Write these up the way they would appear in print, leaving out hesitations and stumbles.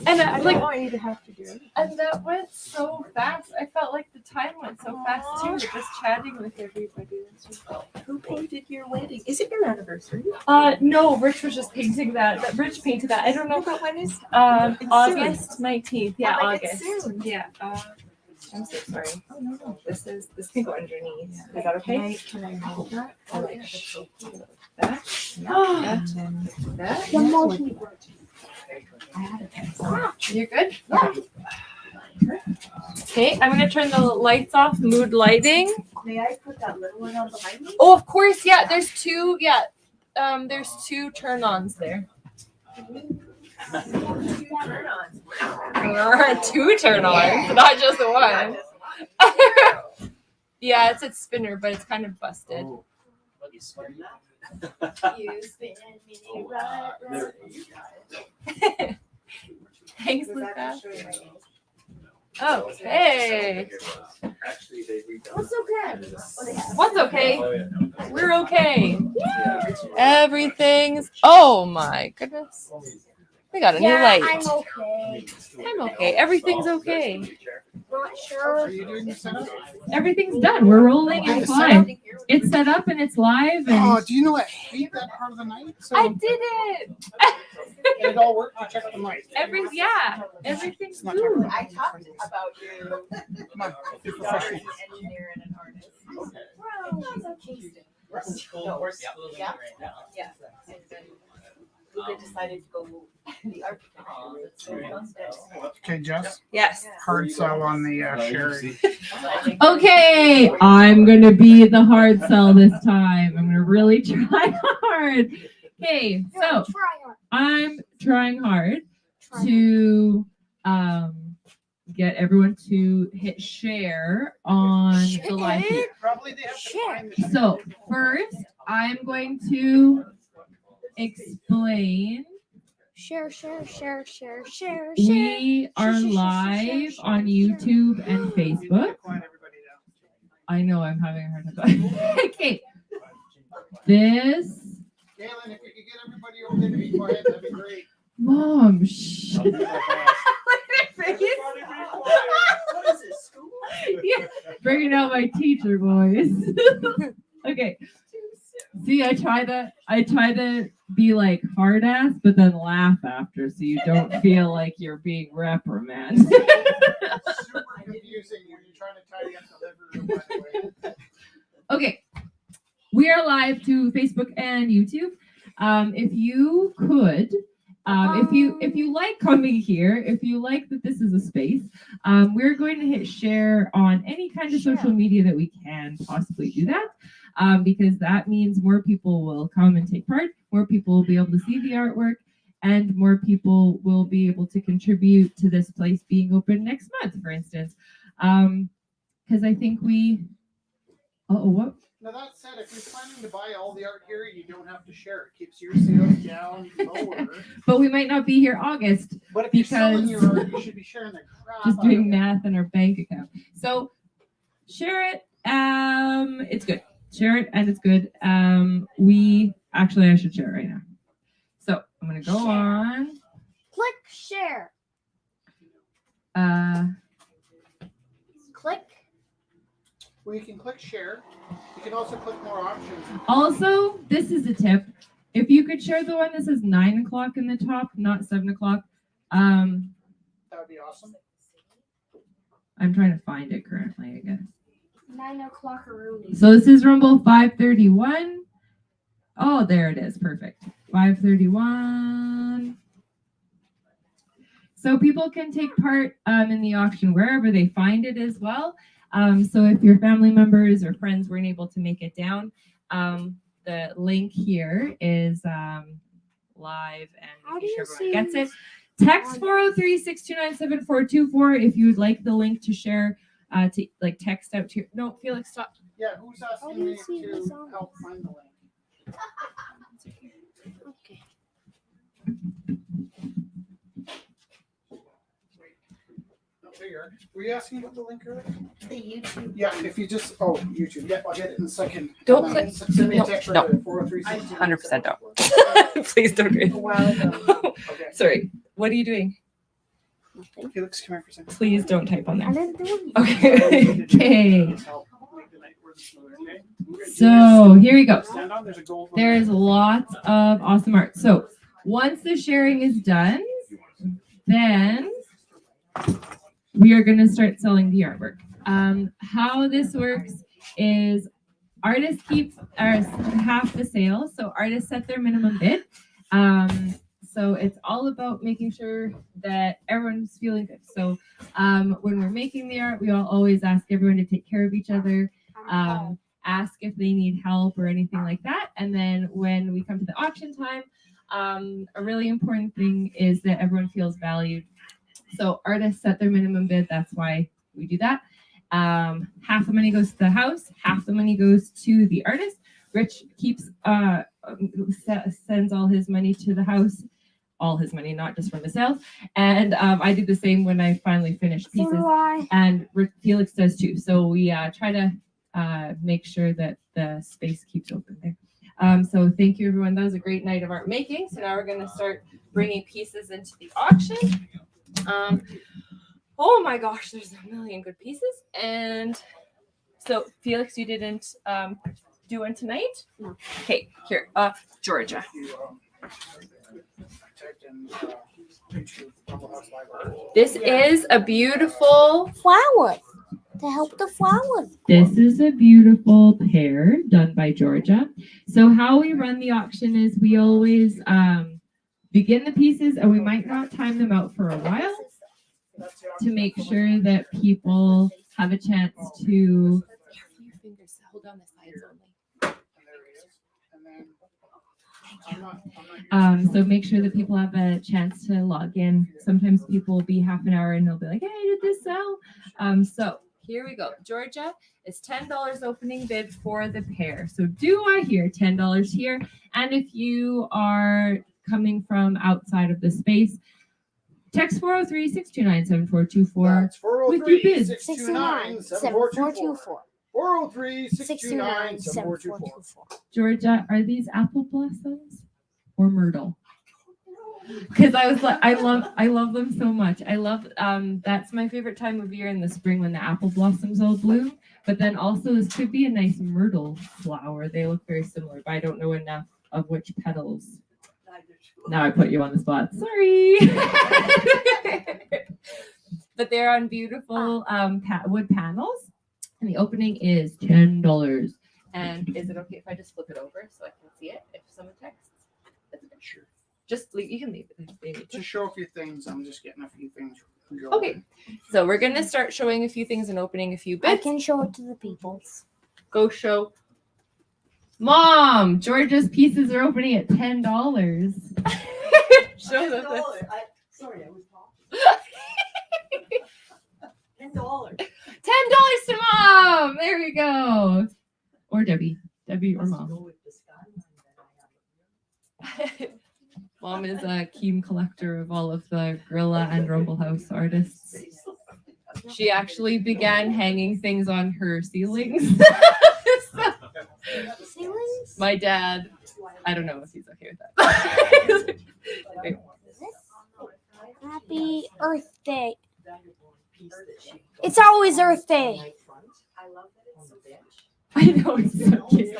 And I like, want you to have to do it. and that went so fast. I felt like the time went so fast too, just chatting with everybody. Who painted your wedding? Is it your anniversary? No, Rich was just painting that. Rich painted that. I don't know. But when is? August 19th. Yeah, Oh, like August. it's soon. Yeah. I'm so sorry. Oh no. This can go underneath. Is that okay? Can I hold that? Oh, yeah. That. And then That. one more. I had a pencil. You're good? Yeah. Okay, I'm gonna turn the lights off. Mood lighting. May I put that little one on behind me? Oh, of course. Yeah, there's two. Yeah. There's two turn-ons there. Two turn-ons, not just one. Yeah, it's a spinner, but it's kind of busted. Oh, what, you spin that? You spin me right. Thanks, Luca. Okay. Actually, they redone What's okay? What's okay? it. We're okay. Everything's. Oh my goodness. We got a new light. I'm okay. I'm okay. Everything's okay. Not sure. Are you doing the setup? Everything's done. We're rolling. It's live. It's set up and it's live. Oh, And do you know what? I hate that part of the night. So I did it. it all worked. I checked the mic. Everything's It's not good. I talked about you. Come on, be An professional. engineer and an artist. Okay. Well, tasting. Yeah. Yeah. And then Luca decided to go the architecture. So Okay, Jess. Yes. Hard sell on the sherry. Okay, I'm gonna be the hard sell this time. I'm gonna really try hard. Okay, so I'm trying hard to get everyone to hit share on the live feed. Probably they have to find the So first, I'm going to explain. Share. We are live on YouTube and Facebook. Quiet everybody down. I know I'm having a hard time. Okay, this. Galen, if you could get everybody over there to be quiet, that'd be great. Mom, shh. What is it, school? Yeah, bringing out my teacher voice. Okay. See, I try to be like hard ass, but then laugh after, so you don't feel like you're being reprimanded. Super confusing when you're trying to tidy up the living room, by the way. Okay, we are live to Facebook and YouTube. If you could, if you like coming here, if you like that this is a space, we're going to hit share on any kind of social media that we can possibly do that. Because that means more people will come and take part, more people will be able to see the artwork, and more people will be able to contribute to this place being open next month, for instance. Because I think what? Now that said, if you're planning to buy all the art here, you don't have to share. It keeps your sales down lower. But we might not be here August, But if you're selling Because- your art, you should be sharing the crap just out of doing it. math in our bank account. So share it. It's good. Share it and it's good. I should share it right now. So I'm gonna go on. Click share. Click. Well, you can click share. You can also click more options. Also, this is a tip. If you could share the one that says 9 o'clock in the top, not 7 o'clock. That would be awesome. I'm trying to find it currently, I guess. 9 o'clock Rooney. So this is Rumble 531. Oh, there it is. Perfect. 531. So people can take part in the auction wherever they find it as well. So if your family members or friends weren't able to make it down, the link here is live and How making do sure you everyone gets see it. Text 403-629-7424 if you would like the link to share, to like text out to your, no, Felix, stop. Yeah, who's How asking do you me see this to on? help find the link? Okay. Oh, there you are. Were you asking about the link earlier? The YouTube. Yeah, if you just, YouTube. Yeah, I'll get it in a second. Don't Hold on. click- Send me a no, text no. right there, 403-629-7424. 100% don't. Please don't do A while ago. Okay. Sorry. What are you doing? Nothing. Felix, come here for a second. Please don't type on I there. didn't do anything. Okay. Okay. Let's help make the night worth smoother, okay? We're gonna do So this. here we go. Stand on, there's a gold one. There's lots of awesome art. So once the sharing is done, then we are going to start selling the artwork. How this works is artists keep half the sale. So artists set their minimum bid. So it's all about making sure that everyone's feeling good. So when we're making the art, we all always ask everyone to take care of each other. Ask if they need help or anything like that. And then when we come to the auction time, a really important thing is that everyone feels valued. So artists set their minimum bid. That's why we do that. Half the money goes to the house, half the money goes to the artist. Rich keeps sends all his money to the house, all his money, not just from the sales. And I do the same when I finally finish So pieces. do I. And Felix does too. So we try to make sure that the space keeps open there. So thank you, everyone. That was a great night of art making. So now we're going to start bringing pieces into the auction. Oh my gosh, there's a million good pieces. And so Felix, you didn't do one tonight? No. Okay, here, Georgia. You, typed in, YouTube, Rumble House Library. This is a beautiful Flowers. To help the flowers. This is a beautiful pear done by Georgia. So how we run the auction is we always begin the pieces and we might not time them out for a while to make sure that people have a chance to. Your fingers, hold on the sides only. And there he is. And then I'm not So make sure that people have a chance to log in. Sometimes people will be half an hour and they'll be like, hey, did this sell? So here we go. Georgia is $10 opening bid for the pair. So do I hear $10 here? And if you are coming from outside of the space, text 403-629-7424. That's with your bids. 403-629-7424. 7424. 403-629-7424. Georgia, are these apple blossoms or myrtle? Because I was like, I love them so much. I love that's my favorite time of year in the spring when the apple blossoms all bloom. But then also this could be a nice myrtle flower. They look very similar, but I don't know enough of which petals. Now I put you on the spot. Sorry. But they're on beautiful wood panels, and the opening is $10. And is it okay if I just flip it over so I can see it if someone texts? That's okay. Sure. Just leave. You can leave it. If they need to. To show a few things, I'm just getting a few things. Going. Okay, so we're gonna start showing a few things and opening a few I bits. can show it to the peoples. Go show. Mom, Georgia's pieces are opening at $10. Show them this. Sorry, I was talking. $10. $10 to Mom. There we go. Or Debbie or Mom. Mom is a keen collector of all of the Gorilla and Rumble House artists. She actually began hanging things on her ceilings. Ceilings? My dad, I don't know if he's okay with that. Happy Earth Day. It's always Earth Day. I know, it's so cute.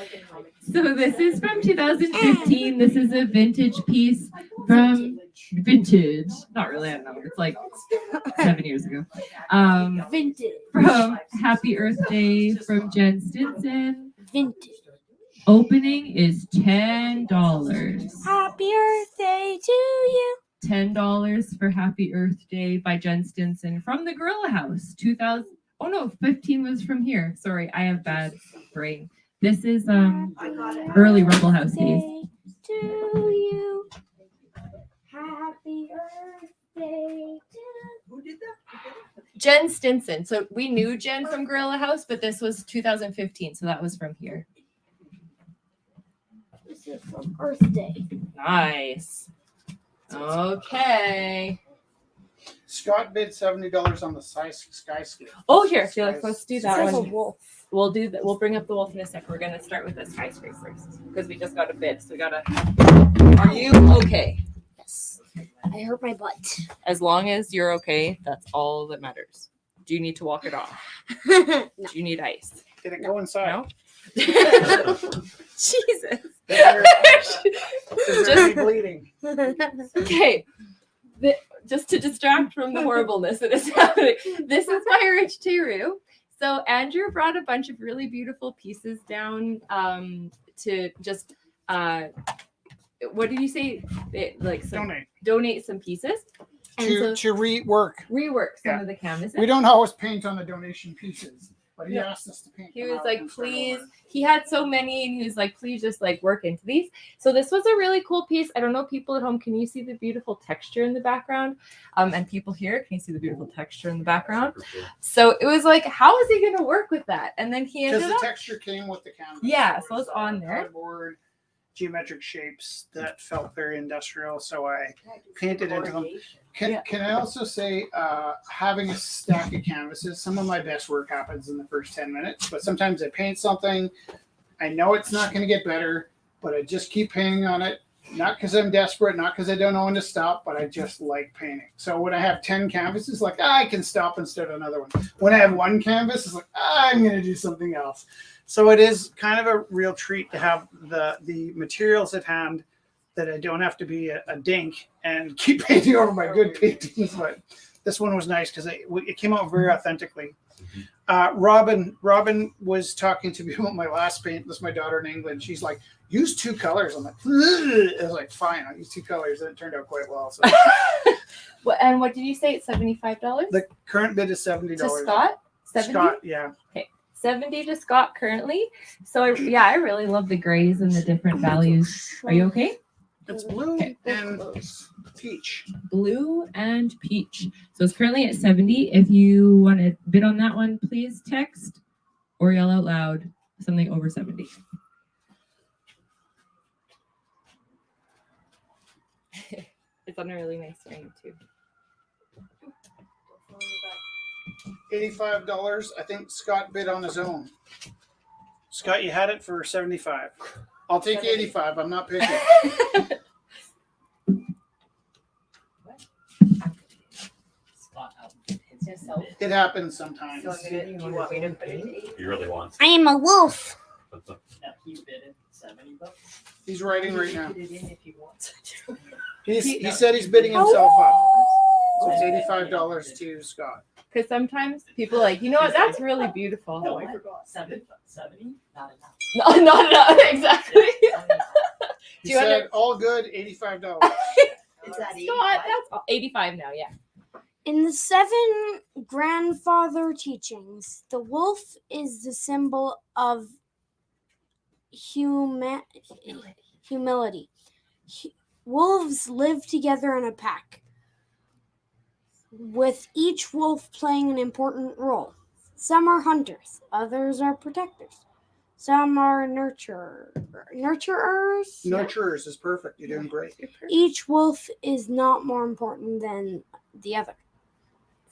So this is from 2015. This is a vintage piece from vintage. Not really, I don't know. It's like 7 years ago. Vintage. From Happy Earth Day from Jen Stinson. Vintage. Opening is $10. Happy Earth Day to you. $10 for Happy Earth Day by Jen Stinson from the Gorilla House. 15 was from here. Sorry, I have bad brain. This is early Rumble House days. Day to you. Happy Earth Day to Who did that? Jen Stinson. So we knew Jen from Gorilla House, but this was 2015, so that was from here. This is from Earth Day. Nice. Okay. Scott bid $70 on the skyscape. Oh, here, Felix, let's do that There's a one. wolf. We'll do that. We'll bring up the wolf in a sec. We're gonna start with the skyscraper first because we just got a bid. So we gotta. Are you okay? Yes. I hurt my butt. As long as you're okay, that's all that matters. Do you need to walk it off? No. Do you need ice? Did it go inside? No. Jesus. Is there any bleeding? Okay. Just to distract from the horribleness that is happening, this is my Rich Teru. So Andrew brought a bunch of really beautiful pieces down to just what did you say? Donate some pieces and To rework. rework some Yeah. of the canvases. We don't always paint on the donation pieces, but he Yeah. asked us to paint. He them was out like, and start please. over. He had so many, and he was like, please just like work into these. So this was a really cool piece. I don't know, people at home, can you see the beautiful texture in the background? And people here, can you see the beautiful texture in the background? So it was like, how is he going to work with that? And then he Because ended the up. texture came with the canvas. Yeah, There so was, it's on there. Cardboard, geometric shapes that felt very industrial, so I painted into them. Yeah. Can I also say, having a stack of canvases, some of my best work happens in the first 10 minutes, but sometimes I paint something, I know it's not going to get better, but I just keep painting on it. Not because I'm desperate, not because I don't know when to stop, but I just like painting. So when I have 10 canvases, like, I can stop and start another one. When I have one canvas, it's like, I'm going to do something else. So it is kind of a real treat to have the materials at hand that I don't have to be a dink and keep painting over my good paintings. But this one was nice because it came out very authentically. Robin was talking to me about my last paint. This is my daughter in England. She's like, use 2 colors. I'm like, ugh. I was like, fine, I'll use 2 colors. And it turned out quite well. So And what did you say? It's $75? the current bid is $70. To Scott? 70? Scott, yeah. 70 to Scott currently. So I really love the grays and the different values. Are you okay? It's blue Okay. and peach. Blue and peach. So it's currently at 70. If you want to bid on that one, please text or yell out loud something over 70. It's on a really nice frame too. $85. I think Scott bid on his own. Scott, you had it for 75. I'll take 85. I'm not picky. It happens sometimes. You really want. I am a wolf. He's writing right now. now. He said he's bidding himself up. So it's $85 to Scott. Because sometimes people are like, you know what, that's really beautiful. No, I forgot. 70? Not enough. No, not enough, exactly. He Do you said, all good, $85. Is that Scott, that's 85 now, yeah. In the 7 grandfather teachings, the wolf is the symbol of humility. Wolves live together in a pack, with each wolf playing an important role. Some are hunters, others are protectors. Some are nurturers. Nurturers is perfect. You're doing great. Each wolf is not more important than the other.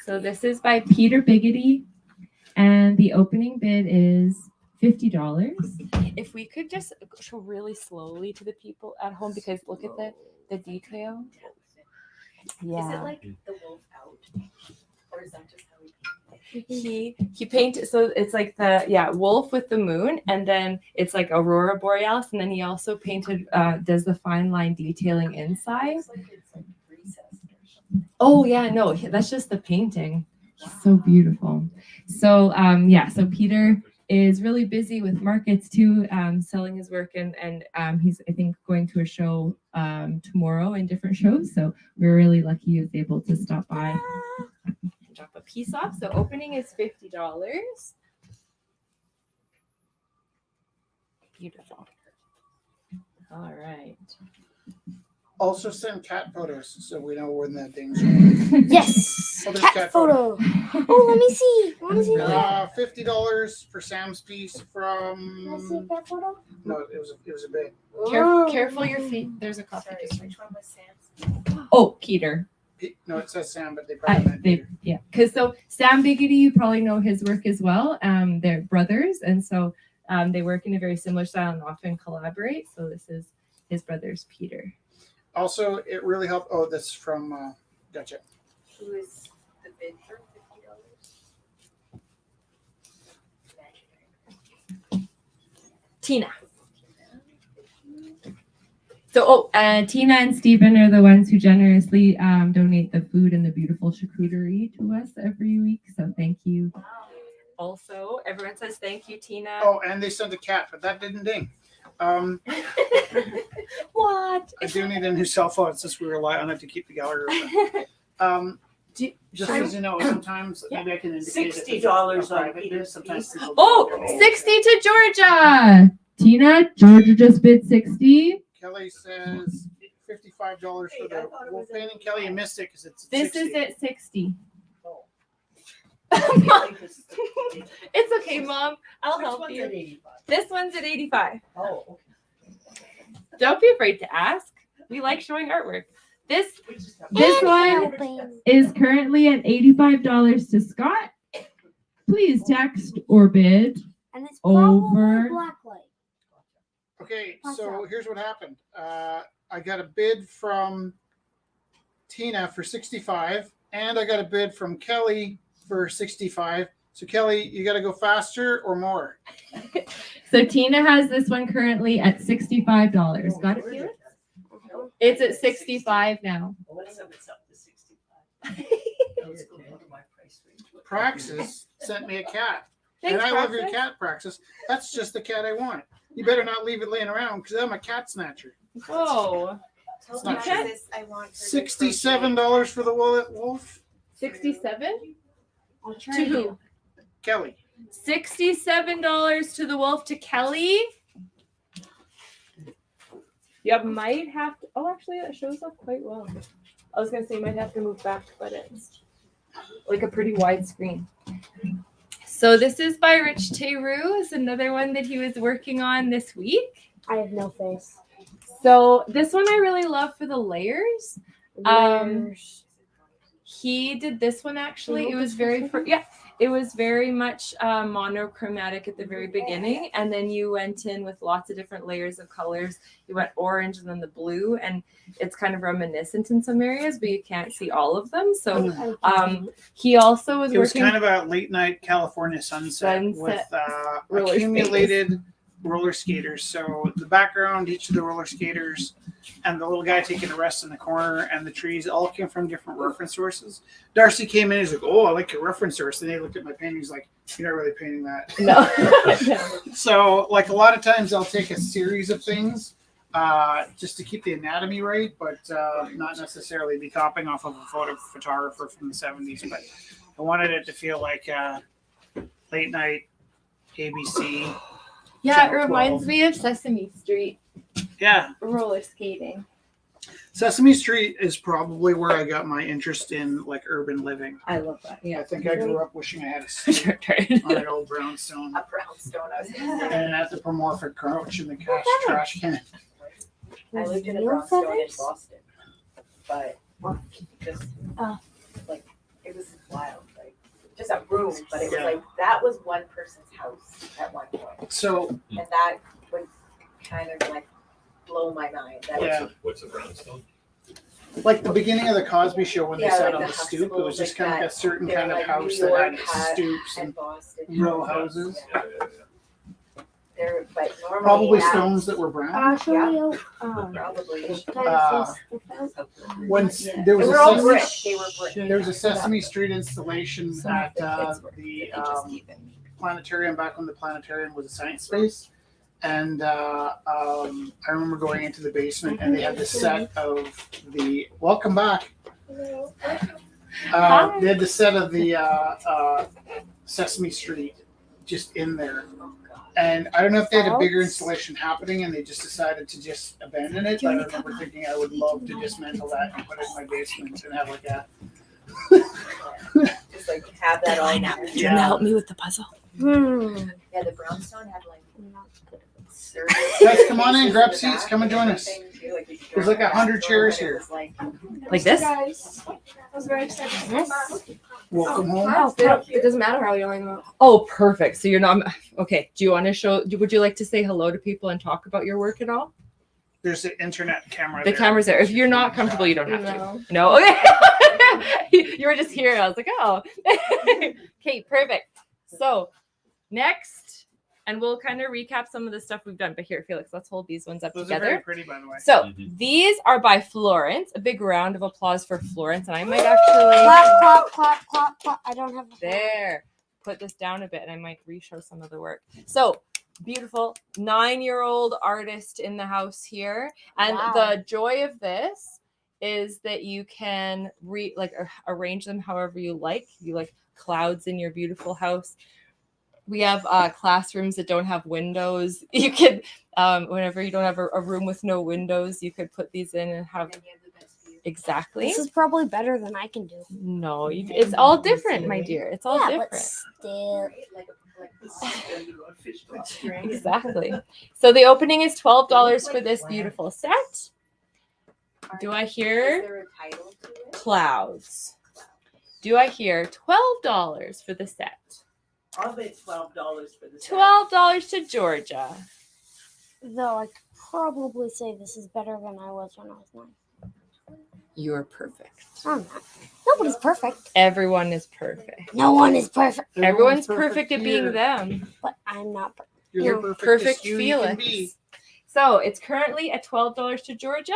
So this is by Peter Biggity, and the opening bid is $50. If we could just show really slowly to the people at home, because look at the detail. Is it like the wolf out? Or is that just how we paint it? He painted, so it's like the wolf with the moon, and then it's like Aurora Borealis, and then he also painted does the fine line detailing inside. Looks like it's like recessed or something. Oh yeah, no, that's just the painting. He's so beautiful. So so Peter is really busy with markets too, selling his work, and he's, I think, going to a show tomorrow in different shows. So we're really lucky he was able to stop by. Drop a piece off. So opening is $50. Beautiful. All right. Also send cat photos so we know when that thing's ready. Yes, Oh, there's cat cat photo. Oh, let me see. Let me see. Really? $50 for Sam's piece Can I see from. cat photo? No, it was a big. Careful your feet. There's a coffee. Sorry, just which one was Sam's? Oh, Peter. No, it says Sam, but they probably meant Peter. Because so Sam Biggity, you probably know his work as well. They're brothers, and so they work in a very similar style and often collaborate. So this is his brother's Peter. Also, it really helped. Oh, this is from gotcha. Who is the bid for $50? Tina. So, Tina and Stephen are the ones who generously donate the food and the beautiful charcuterie to us every week. So thank you. also, everyone says thank you, Tina. Oh, and they sent a cat, but that didn't ding. What? I do need a new cell phone since we rely on it to keep the gallery open. Just as you know, sometimes maybe I can indicate if it's $60 a on private Peter's bid, sometimes piece. people Oh, don't. 60 to Georgia. Tina, Georgia just bid 60. Kelly says $55 for Hey, I the thought it wolf was painting. Kelly, you missed it because it's at This 60. is at 60. It's okay, Mom. I'll Which help one's you. at 85? This one's at 85. Oh, okay. Don't be afraid to ask. We like showing artwork. This We just have- This And one helping. is currently at $85 to Scott. Please text or bid. And it's Over. probably blacklight. Okay, What's so up? here's what happened. I got a bid from Tina for 65, and I got a bid from Kelly for 65. So Kelly, you got to go faster or more. So Tina has this one currently at $65. Got it, Felix? It's at 65 now. Well, let's have it up to 65. Let's go down to my price range. Praxis sent me a cat. Thanks, and I love your Praxis. cat, Praxis. That's just the cat I want. You better not leave it laying around because I'm a cat snatcher. Whoa. Tell not me true. this, I want. her to $67 for the wolf. 67? I'll try To who? Kelly. $67 to the wolf to Kelly. You might have to. Oh, actually, it shows up quite well. I was gonna say you might have to move back, but it's like a pretty wide screen. So this is by Rich Teru. It's another one that he was working on this week. I have no face. So this one I really love for the layers. Layers. He did this one actually. Can It you was open very this yeah. It was very much monochromatic at the very beginning, and then you went in with lots of different layers of colors. You went orange and then the blue, and it's kind of reminiscent in some areas, but you can't see all of them. So he also was It was working. kind of a late night California sunset with roller accumulated roller skaters. So the background, each of the roller skaters, and the little guy taking a rest in the corner, and the trees all came from different reference sources. Darcy came in, he's like, "Oh, I like your reference source." And he looked at my painting, he's like, "You're not really painting that." No. So, like a lot of times, I'll take a series of things just to keep the anatomy right, but not necessarily be copying off of a photographer from the 70s. But I wanted it to feel like late night ABC. Yeah, it Channel reminds 12. me of Sesame Street Yeah, roller skating. Sesame Street is probably where I got my interest in like urban living. I love that. I think I grew up wishing I had a stoop on an old brownstone A brownstone, I was gonna say. and an anthropomorphic crouch in the trash can. I lived in a Real brownstone in feathers? Boston, but just Oh. like it was wild, like just a room, but it was Yeah. like that was one person's house at one point, So, and that would kind of like blow my mind. That yeah. was, What's a brownstone? Like the beginning of the Cosby Show when they Yeah, sat like on the the stoop, it was Huxtables, just like kind of that. a certain They're kind of like house New that had York hut stoops and and Boston. row houses. Yeah, yeah, There, but normally Probably that- stones that were brown. Actually, Probably. When Yeah. there was They a were all Sesame, brick. They were brick. there was a Sesame Street installation So at it's the just even. planetarium back when the planetarium was a science space. And I remember going into the basement and they had the set of the welcome back. They had the set of the Sesame Street just in there. And I don't know if they had a bigger installation happening and they just decided to just abandon it. But I remember thinking I would love to dismantle that and put it in my basement and have like a Just like have that all. Do there. you want to help me with the puzzle? Yeah, the brownstone had like service. Guys, come on in, grab spaces seats, the back come and join and us. everything, too, like, you could There's go like 100 back chairs door, here. it was like- Like this? Welcome home. Oh, it doesn't matter how you're going. Oh, perfect. So you're not okay. Do you want to show? Would you like to say hello to people and talk about your work at all? There's the internet camera. The there. camera's there. If you're not comfortable, you don't have No. to. No. Okay. You were just here. I was like, oh. Okay, perfect. So next, and we'll kind of recap some of the stuff we've done. But here, Felix, let's hold these ones up Those are very together. pretty, by the way. So these are by Florence. A big round of applause for Florence. And I might actually Clap, clap, clap, clap, clap. I don't have a there put this down a bit, and I might re-show some of the work. So beautiful 9-year-old artist in the house here, and Wow. the joy of this is that you can arrange them however you like. You like clouds in your beautiful house. We have classrooms that don't have windows. You could, whenever you don't have a room with no windows, you could put these in and have exactly. This is probably better than I can do. No, it's all different, my dear. It's all yeah, but different. still. Exactly. So the opening is $12 for this beautiful set. Do I Is hear there a title to it? clouds? Do I hear $12 for the set? I'll bet $12 for the set. $12 to Georgia. Though I could probably say this is better than I was when I was 9. You're perfect. I'm not. Nobody's perfect. Everyone is perfect. No one is perfect, Everyone's perfect at being here. them. but I'm not perfect. You're No. the Perfect you can be. Felix. So it's currently at $12 to Georgia.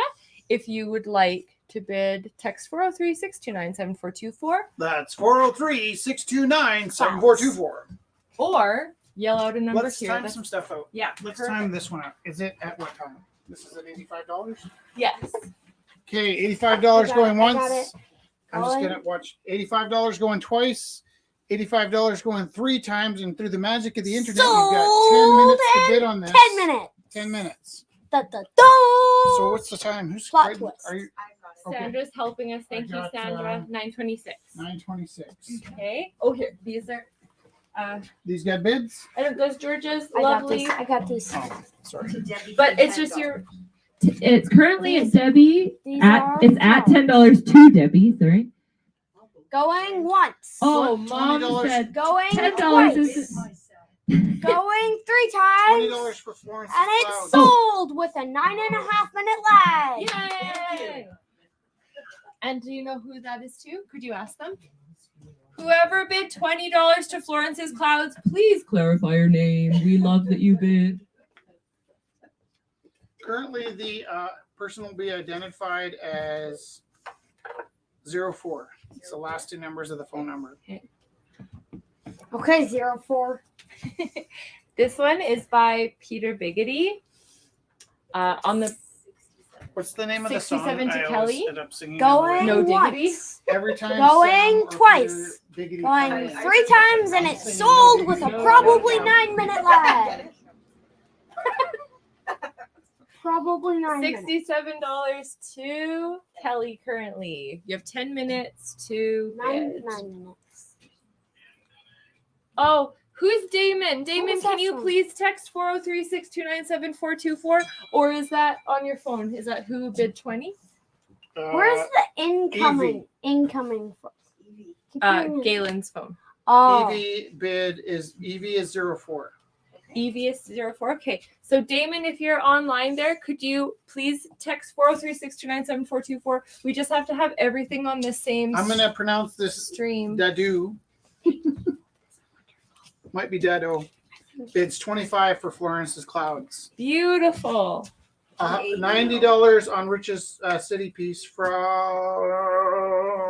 If you would like to bid, text 403-629-7424 That's 403-629-7424. or yell out a number Let's here. time That's- some stuff out. Yeah. Let's perfect. time this one out. Is it at what time? This is at $85? Yes. Okay, $85 I got going it, I got once. it. I'm just Going. gonna watch $85 going twice, $85 going 3 times, and through the magic of the internet, you've got 10 minutes to bid on this. 10 minutes. 10 minutes. Da, da, da. So what's the time? Who's Plot writing- twist. Are you I've got it. Okay. Sandra's helping us. Thank you, got, Sandra. 926. 9:26? Okay. Oh, here. These are. These got bids? I don't. Those Georgia's I got lovely. this. I got these. Oh, sorry. But it's just your. It's currently at Debbie. These At are it's at $12. $10 to Debbie. Sorry. Going once. Oh, What? mom $20? said Going $10 twice. is. Going 3 times. $20 for Florence. And it's Clouds. sold with a 9.5 minute lag. Yay! And do you know who that is to? Could you ask them? Whoever bid $20 to Florence's Clouds, Please clarify your name. We love that you bid. Currently, the person will be identified as 04. It's the last 2 numbers of the phone number. Okay, 04. This one is by Peter Biggity. On the What's the name of the song? 67 to I always Kelly? end up singing Going No diggity? once. every time. Going Sam or twice. Peter Biggity Going comes. 3 times and it's sold with a probably 9 minute lag. Probably 9 minutes. $67 to Kelly currently. You have 10 minutes to 9 bid. minutes. Oh, who's Damon? Damon, was can that you from? please text 403-629-7424? Or is that on your phone? Is that who bid 20? Where's the incoming? Incoming. Keep hearing it. Galen's phone. Oh, EV bid is 04. Evie is 04. Okay. So Damon, if you're online there, could you please text 403-629-7424? We just have to have everything on the same I'm gonna pronounce this stream. Dadu. Might be Dado. Bids 25 for Florence's Clouds. Beautiful. $90 on Rich's city piece from.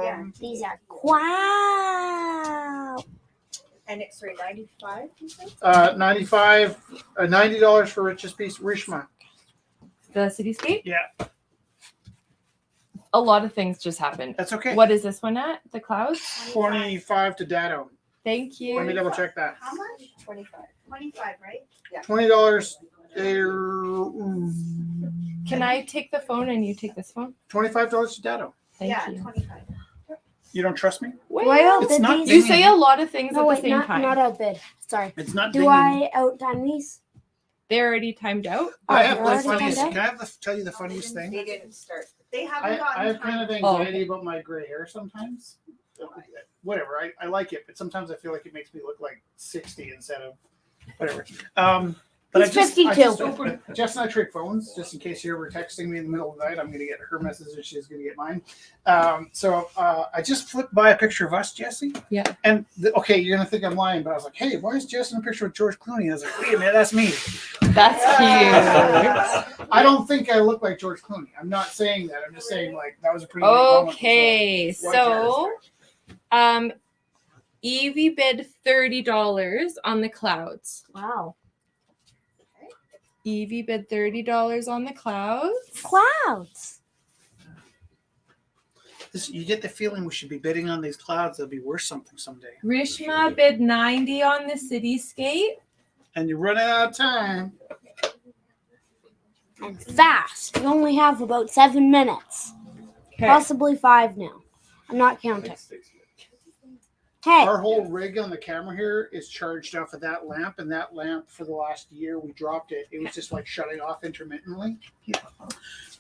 Yeah. these are wow. And it's 95, you said? 95, $90 for Rich's piece, Rishma. The cityscape? Yeah. A lot of things just happened. That's okay. What is this one at? The clouds? 25 to Dado. Thank Let me you. double check that. How much? 25. 25, right? Yeah. $20. Can I take the phone and you take this phone? $25 to Dado. Thank Yeah, you. 25. You don't trust me? Well, It's did not these? You say a lot of things No, at wait, the same not time. outbid. Sorry. It's not Do dinging. I outtime these? They're already timed out. I Oh, have they're the already funniest. timed Can I have tell you the funniest thing? They didn't start. They haven't gotten I have kind of time. anxiety about my gray hair sometimes. Whatever, I like it, but sometimes I feel like it makes me look like 60 instead of whatever. But He's 52. Jess and I trade phones just in case you're ever texting me in the middle of the night. I'm going to get her message and she's going to get mine. So I just flipped by a picture of us, Jesse. Yeah. And okay, you're going to think I'm lying, but I was like, hey, why is Jess in a picture with George Clooney? I was like, wait a minute, that's me. That's cute. I don't think I look like George Clooney. I'm not saying that. I'm just saying like that was a pretty. neat moment. Okay, so Evie bid $30 on the clouds. Wow. Evie bid $30 on the clouds. Clouds. You get the feeling we should be bidding on these clouds. They'll be worth something someday. Rishma bid $90 on the cityscape. And you're running out of time. And fast. We only have about 7 minutes. Okay. Possibly 5 now. I'm not counting. Okay. Our whole rig on the camera here is charged off of that lamp, and that lamp for the last year we dropped it. It was just like shutting off intermittently.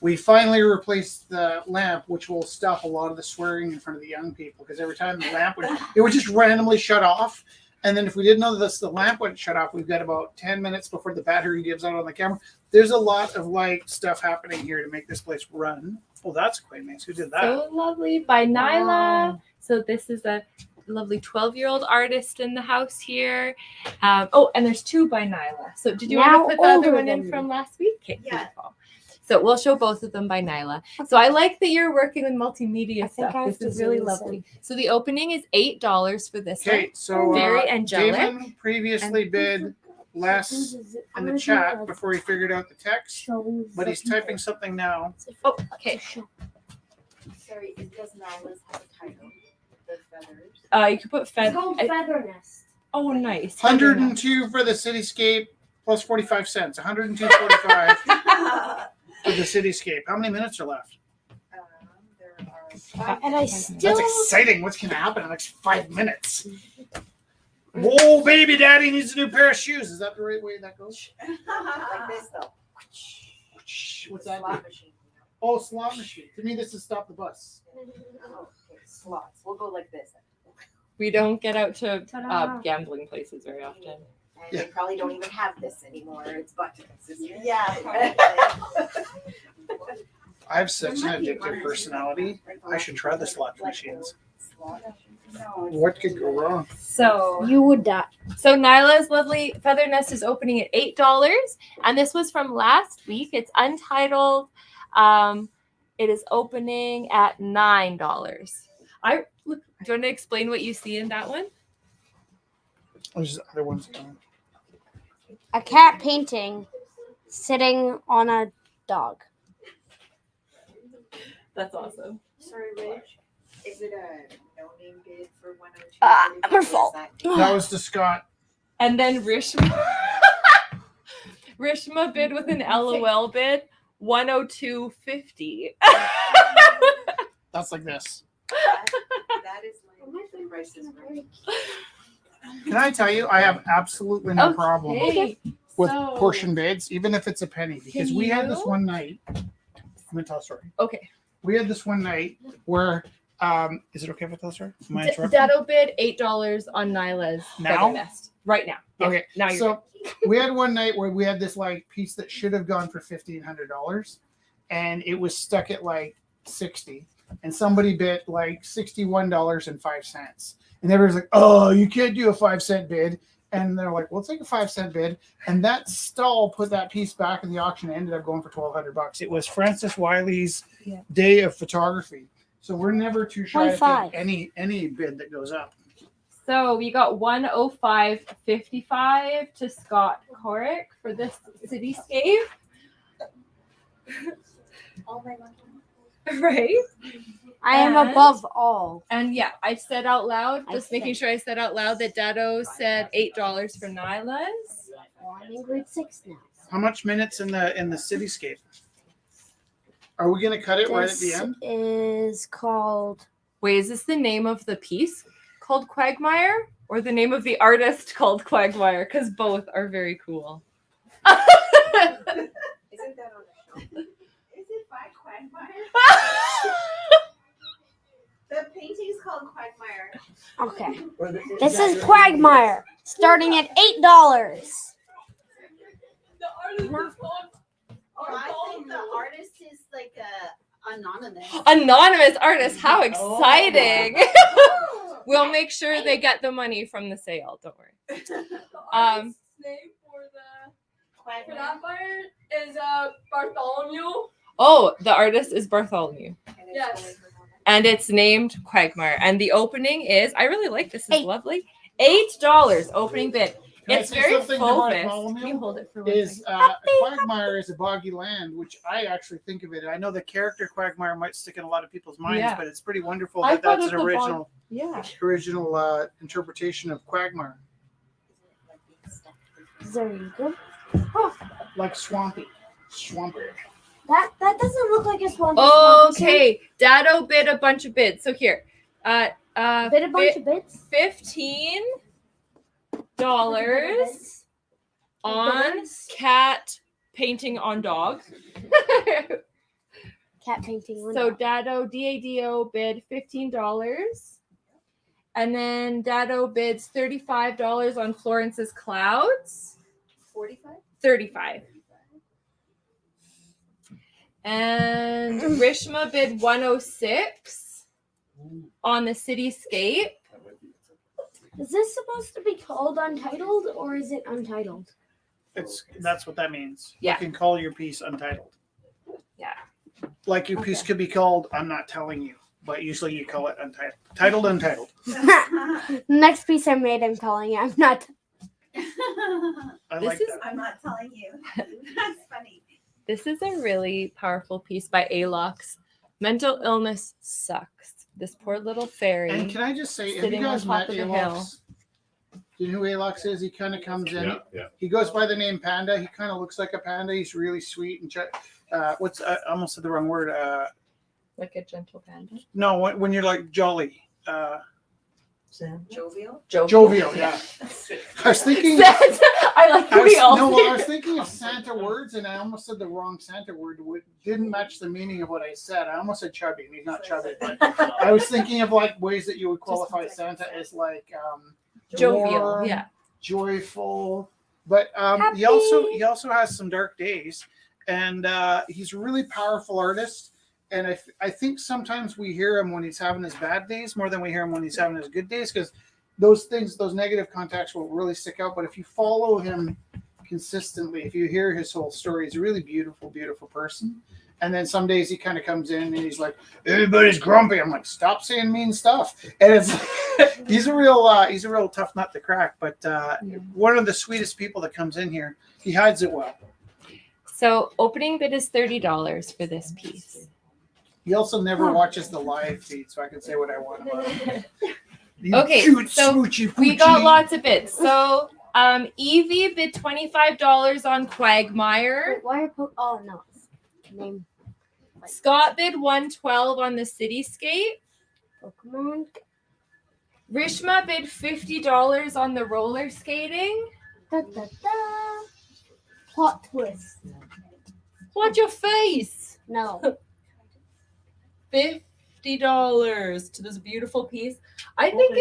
We finally replaced the lamp, which will stop a lot of the swearing in front of the young people because every time the lamp would just randomly shut off. And then if we didn't know this, the lamp wouldn't shut off. We've got about 10 minutes before the battery gives out on the camera. There's a lot of light stuff happening here to make this place run. Oh, that's quite nice. Who did that? So lovely by Nyla. Wow. So this is a lovely 12-year-old artist in the house here. Oh, and there's 2 by Nyla. So did you Now want to put the other older one in than from last week? Okay, Yeah. beautiful. So we'll show both of them by Nyla. So I like that you're working with multimedia I think stuff. I have This to is really zoom this lovely. So the opening is $8 for this one. Okay, so Very angelic. Damon previously bid less in the chat before he figured out the text, but he's typing something now. Oh, okay. Sorry, it does Nyla's have a title? The feathers. You could put It's feather. called Feather Nest. Oh, nice. 102 for the cityscape plus 45 cents. 102.45 for the cityscape. How many minutes are left? There are 5. And I That's still exciting. What's going to happen in the next 5 minutes? Whoa, baby daddy needs a new pair of shoes. Is that the right way that goes? Like this though. What's that? Slot machine. Oh, slot machine. To me, this is stop the bus. Oh, okay, slots. We'll go like this. We don't get out to Ta-da. gambling places very often. And Yeah. they probably don't even have this anymore. It's buttons. Yeah. I have such an addictive personality. I should try the slot machines. What could go wrong? So you would die. So Nyla's lovely feather nest is opening at $8, and this was from last week. It's untitled. It is opening at $9. Do you want to explain what you see in that one? There's other ones coming. A cat painting sitting on a dog. That's awesome. Sorry, Rich. Is it a no-name bid for 102? My fault. That was to Scott. And then Rishma bid with an LOL bid, $102.50. That's like this. That is like the price is right. Can I tell you, I have absolutely no problem Okay, with so- portion bids, even if it's a penny. Because Can we had this you? one night. I'm going to tell a story. Okay. We had this one night where, is it okay if I tell a story? Am I interrupting? Dado bid $8 on Nyla's Now? feather nest. Right now. Yeah, Okay, Now you're so we had one night where we had this like piece that should have gone for $1,500, and it was stuck at like 60, and somebody bid like $61.05, and everyone's like, "Oh, you can't do a 5-cent bid," and they're like, "We'll take a 5-cent bid," and that stall put that piece back in the auction and ended up going for $1,200. It was Francis Wiley's Yeah. Day of Photography, so we're never too shy to High five. take any bid that goes up. So we got $105.55 to Scott Corrick for this cityscape. All my money. Right. I am And- above all. And yeah, I said out loud, I just making think- sure I said out loud that Dado said $8 for Nyla's. Well, I'm in grade 6 now. How much minutes in the cityscape? Are we gonna cut it right at the This end? is called Wait, is this the name of the piece called Quagmire or the name of the artist called Quagmire? Because both are very cool. Isn't that on the show? Is it by Quagmire? The painting's called Quagmire. okay. This is Quagmire, starting at $8. Oh, I think the artist is like anonymous. Anonymous artist, how exciting! We'll make sure they get the money from the sale. Don't worry. Name for Quagmire. that fire is Bartholomew. Oh, the artist is Bartholomew, Yes. and it's named Quagmire. And the opening is, I really like this. It's $8. lovely. $8 opening bid. Can I It's say very something to focused. Bartholomew? Can you hold it for one Is second? Quagmire is a boggy land, which I actually think of it. I know the character Quagmire might stick in a lot of people's minds, Yeah. but it's pretty wonderful I that thought that's an of the original interpretation of Quagmire, There you go. like swampy. That doesn't look like a swamp. Okay, Dado bid a bunch of bids. So here, Bit a bunch of bits. $15 on cat painting on dog. Cat painting. one So dog. Dado DADO bid $15, and then Dado bids $35 on Florence's clouds. 45? 35. And Rishma bid 106 on the cityscape. Is this supposed to be called Untitled or is it Untitled? That's what that means. Yeah. You can call your piece untitled. Yeah. Like your piece could be called "I'm not telling you," but usually you call it untitled. Titled untitled. Next piece I made, I'm calling it. I'm not. I This like is- that. I'm not telling you. That's funny. This is a really powerful piece by Alox. Mental illness sucks. This poor little fairy. And can I just say, have you Sitting on guys top met of the hill. Alox? Do you know who Alox is? He kind of comes in. Yeah. He goes by the name Panda. He kind of looks like a panda. He's really sweet and I almost said the wrong word. Like a gentle panda. No, when you're like jolly. Jovial? Jovial, yeah. I was thinking. I like I real. was thinking of Santa words, and I almost said the wrong Santa word. Didn't match the meaning of what I said. I almost said chubby, and he's not chubby. But I was thinking of like ways that you would qualify Santa as like Jovial, warm, yeah. joyful. But he Happy. also has some dark days, and he's a really powerful artist. And I think sometimes we hear him when he's having his bad days more than we hear him when he's having his good days, because those negative contacts will really stick out. But if you follow him consistently, if you hear his whole story, he's a really beautiful, beautiful person. And then some days he kind of comes in and he's like, everybody's grumpy. I'm like, stop saying mean stuff. And it's he's a real tough nut to crack. But one of the sweetest people that comes in here. He hides it well. So opening bid is $30 for this piece. He also never watches the live feed, so I can say what I want about him. You Okay, cute so smoochy We got poochie. lots of bids. So Evie bid $25 on Quagmire. Wait, why are oh no. Name Scott bid $112 on the cityscape. Pokemon. Rishma bid $50 on the roller skating. Da, da, da. Plot twist. Watch your face. No. $50 to this beautiful piece. I think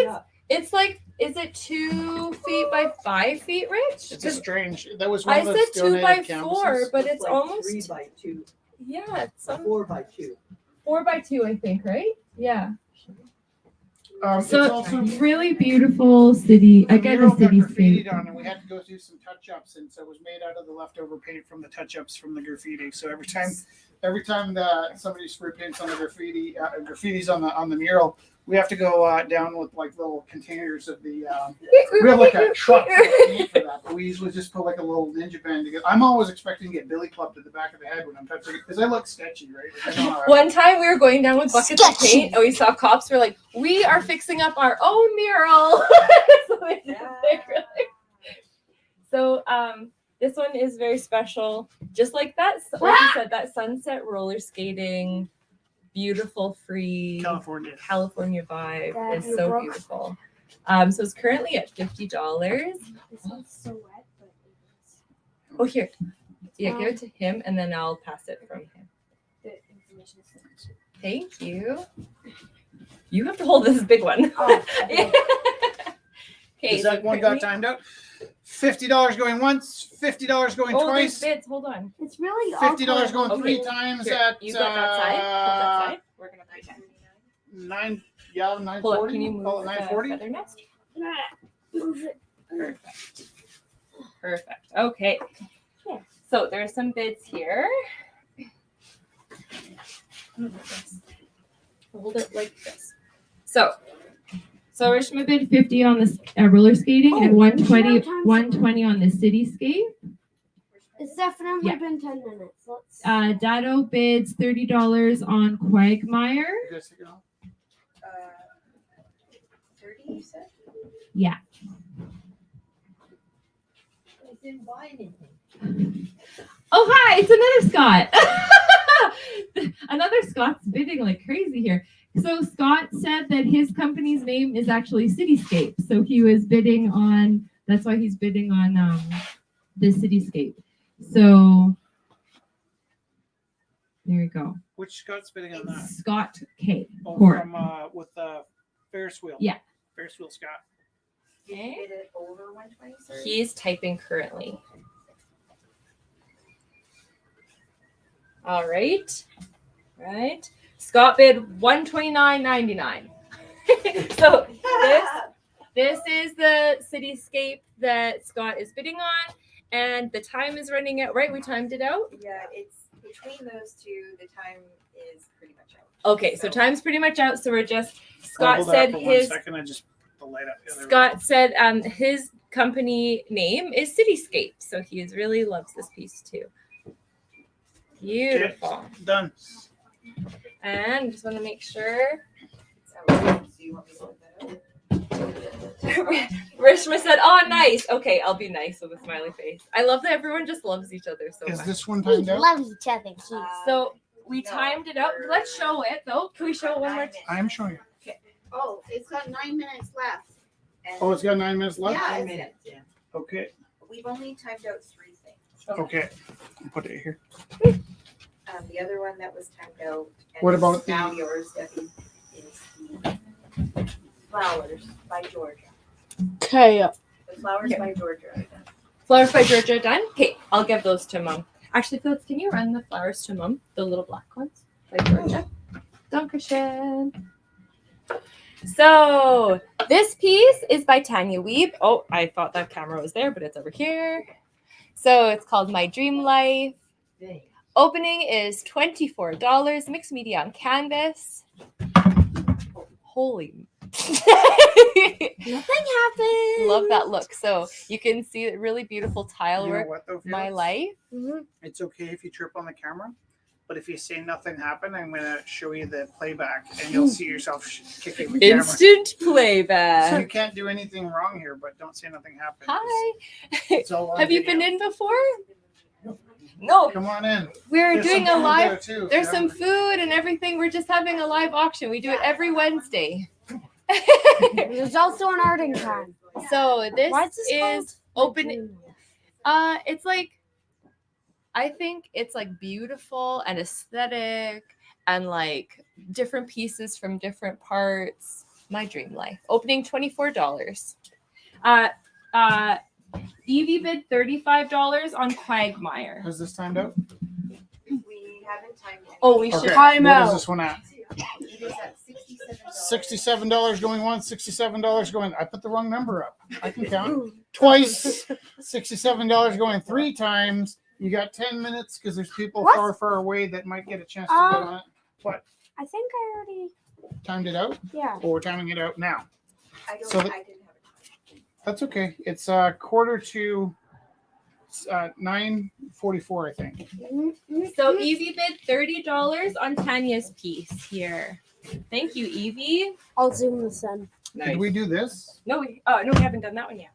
it's like, is it 2 feet by 5 feet, Rich? It's a strange. That was one I of those said 2 by donated 4, canvases. but it's like almost 3 by 2, yeah, it's some 4 by 2. 4 by 2, I think, right? Yeah. It's So also really beautiful city. the Again, mural the got graffitied cityscape. on, and we had to go do some touch-ups, and so it was made out of the leftover paint from the touch-ups from the graffiti. So every time that somebody spray paints on the graffitis on the mural, we have to go down with like little containers of the. We have like a truck full of paint for that, but we usually just put like a little ninja band together. I'm always expecting to get billy clubbed to the back of the head when I'm touching it because I look sketchy, right? Like, I know how I- One time we were going down with buckets of Sketchy. paint and we saw cops. We're like, we are fixing up our own mural. So they did it really- So this one is very special. Just like that, like you said, that sunset roller skating, beautiful free California. California vibe That is you so broke. beautiful. So it's currently at $50. This one's so wet, but Oh, here. Yeah, give it to him and then I'll pass it from him. the information is finished. Thank you. You have to hold this big one. Oh, Okay, Is that one got timed out? $50 going once, $50 going Oh, there's twice, bids. Hold on. It's really $50 going Okay. three times Here, at you got that side. Hold that side. We're gonna pretend. 9 Hold on. 940. Can you move Call it the 940. feather nest? Move it. Perfect. Perfect. Okay. So there's some bids here. Hold it like this. So Rishma bid 50 on the roller skating and Oh, 120 short time 120 on the cityscape. It's definitely Yeah. been 10 minutes. Let's. Dado bids $30 on Quagmire. You guys take it off? 30, you said? I didn't buy anything. Oh hi, it's another Scott. Another Scott's bidding like crazy here. So Scott said that his company's name is actually Cityscape. So he was bidding on. That's why he's bidding on the Cityscape. So there you go. Which Scott's bidding on that? Scott K. Oh, Court. from with Ferris wheel. Yeah. Ferris wheel Scott. okay. Bid it over 120, sorry? He's typing currently. All right. Right. Scott bid $129.99. So this is the cityscape that Scott is bidding on, and the time is running out. Right, we timed it out. Yeah, it's between those two, the time is pretty much out. Okay, so time's pretty much out. So we're just Scott Hold that said for 1 his second. I just put the light up. Yeah, there we go. Scott said his company name is Cityscape, so he really loves this piece too. Beautiful. Done. And just want to make sure. So you want me to look that up? Rishma said, "Oh, nice. Okay, I'll be nice with a smiley face." I love that everyone just loves each other so Is much. this one We timed out? love each other. Keith. So we No. timed it out. Let's show it though. Can we show it one more time? I am showing you. Oh, it's got 9 minutes left. And Oh, it's got 9 minutes left? Yeah. 9 minutes, yeah. Okay. we've only timed out 3 things. Okay. Put it here. The other one that was timed out. and What it's about now the- yours, Debbie, is the Flowers by Georgia. Okay. The Flowers by Georgia are done. Flowers by Georgia done. Okay, I'll give those to Mom. Actually, Phyllis, can you run the flowers to Mom? The little black ones by Georgia. Dankeschön. So this piece is by Tanya Weeb. Oh, I thought that camera was there, but it's over here. So it's called My Dream Life. Thanks. Opening is $24. Mixed media on canvas. Holy. Nothing happened. Love that look. So you can see the really beautiful tile You know work. what though? My Felix? life. It's okay if you trip on the camera, but if you say nothing happened, I'm gonna show you the playback, and you'll see yourself kicking the camera. Instant So playback. you can't do anything wrong here, but don't say nothing happened. Hi. It's all on Have you video. been in before? No. Come on in. We're There's doing some a food live. there, too, if There's you some haven't- food and everything. We're just having a live auction. We do it every Wednesday. There's also an art time. So this Why is this is called open. My Dream Life? It's like, I think it's like beautiful and aesthetic and like different pieces from different parts. My Dream Life. Opening $24. Evie bid $35 on Quagmire. Has this timed out? We haven't timed it. Oh, we should. Okay. Time What out. is this one at? It is at $67. $67 going once, $67 going. I put the wrong number up. I can count twice. $67 going 3 times. You got 10 minutes because there's people What? far, far away that might get a chance to bid on it. I think I already. Timed it out, Yeah. or we're timing it out now. I don't, So I the- didn't have it. That's okay. It's quarter to 9:44, I think. So Evie bid $30 on Tanya's piece here. Thank you, Evie. I'll zoom this in. Did we do this? No, we haven't done that one yet.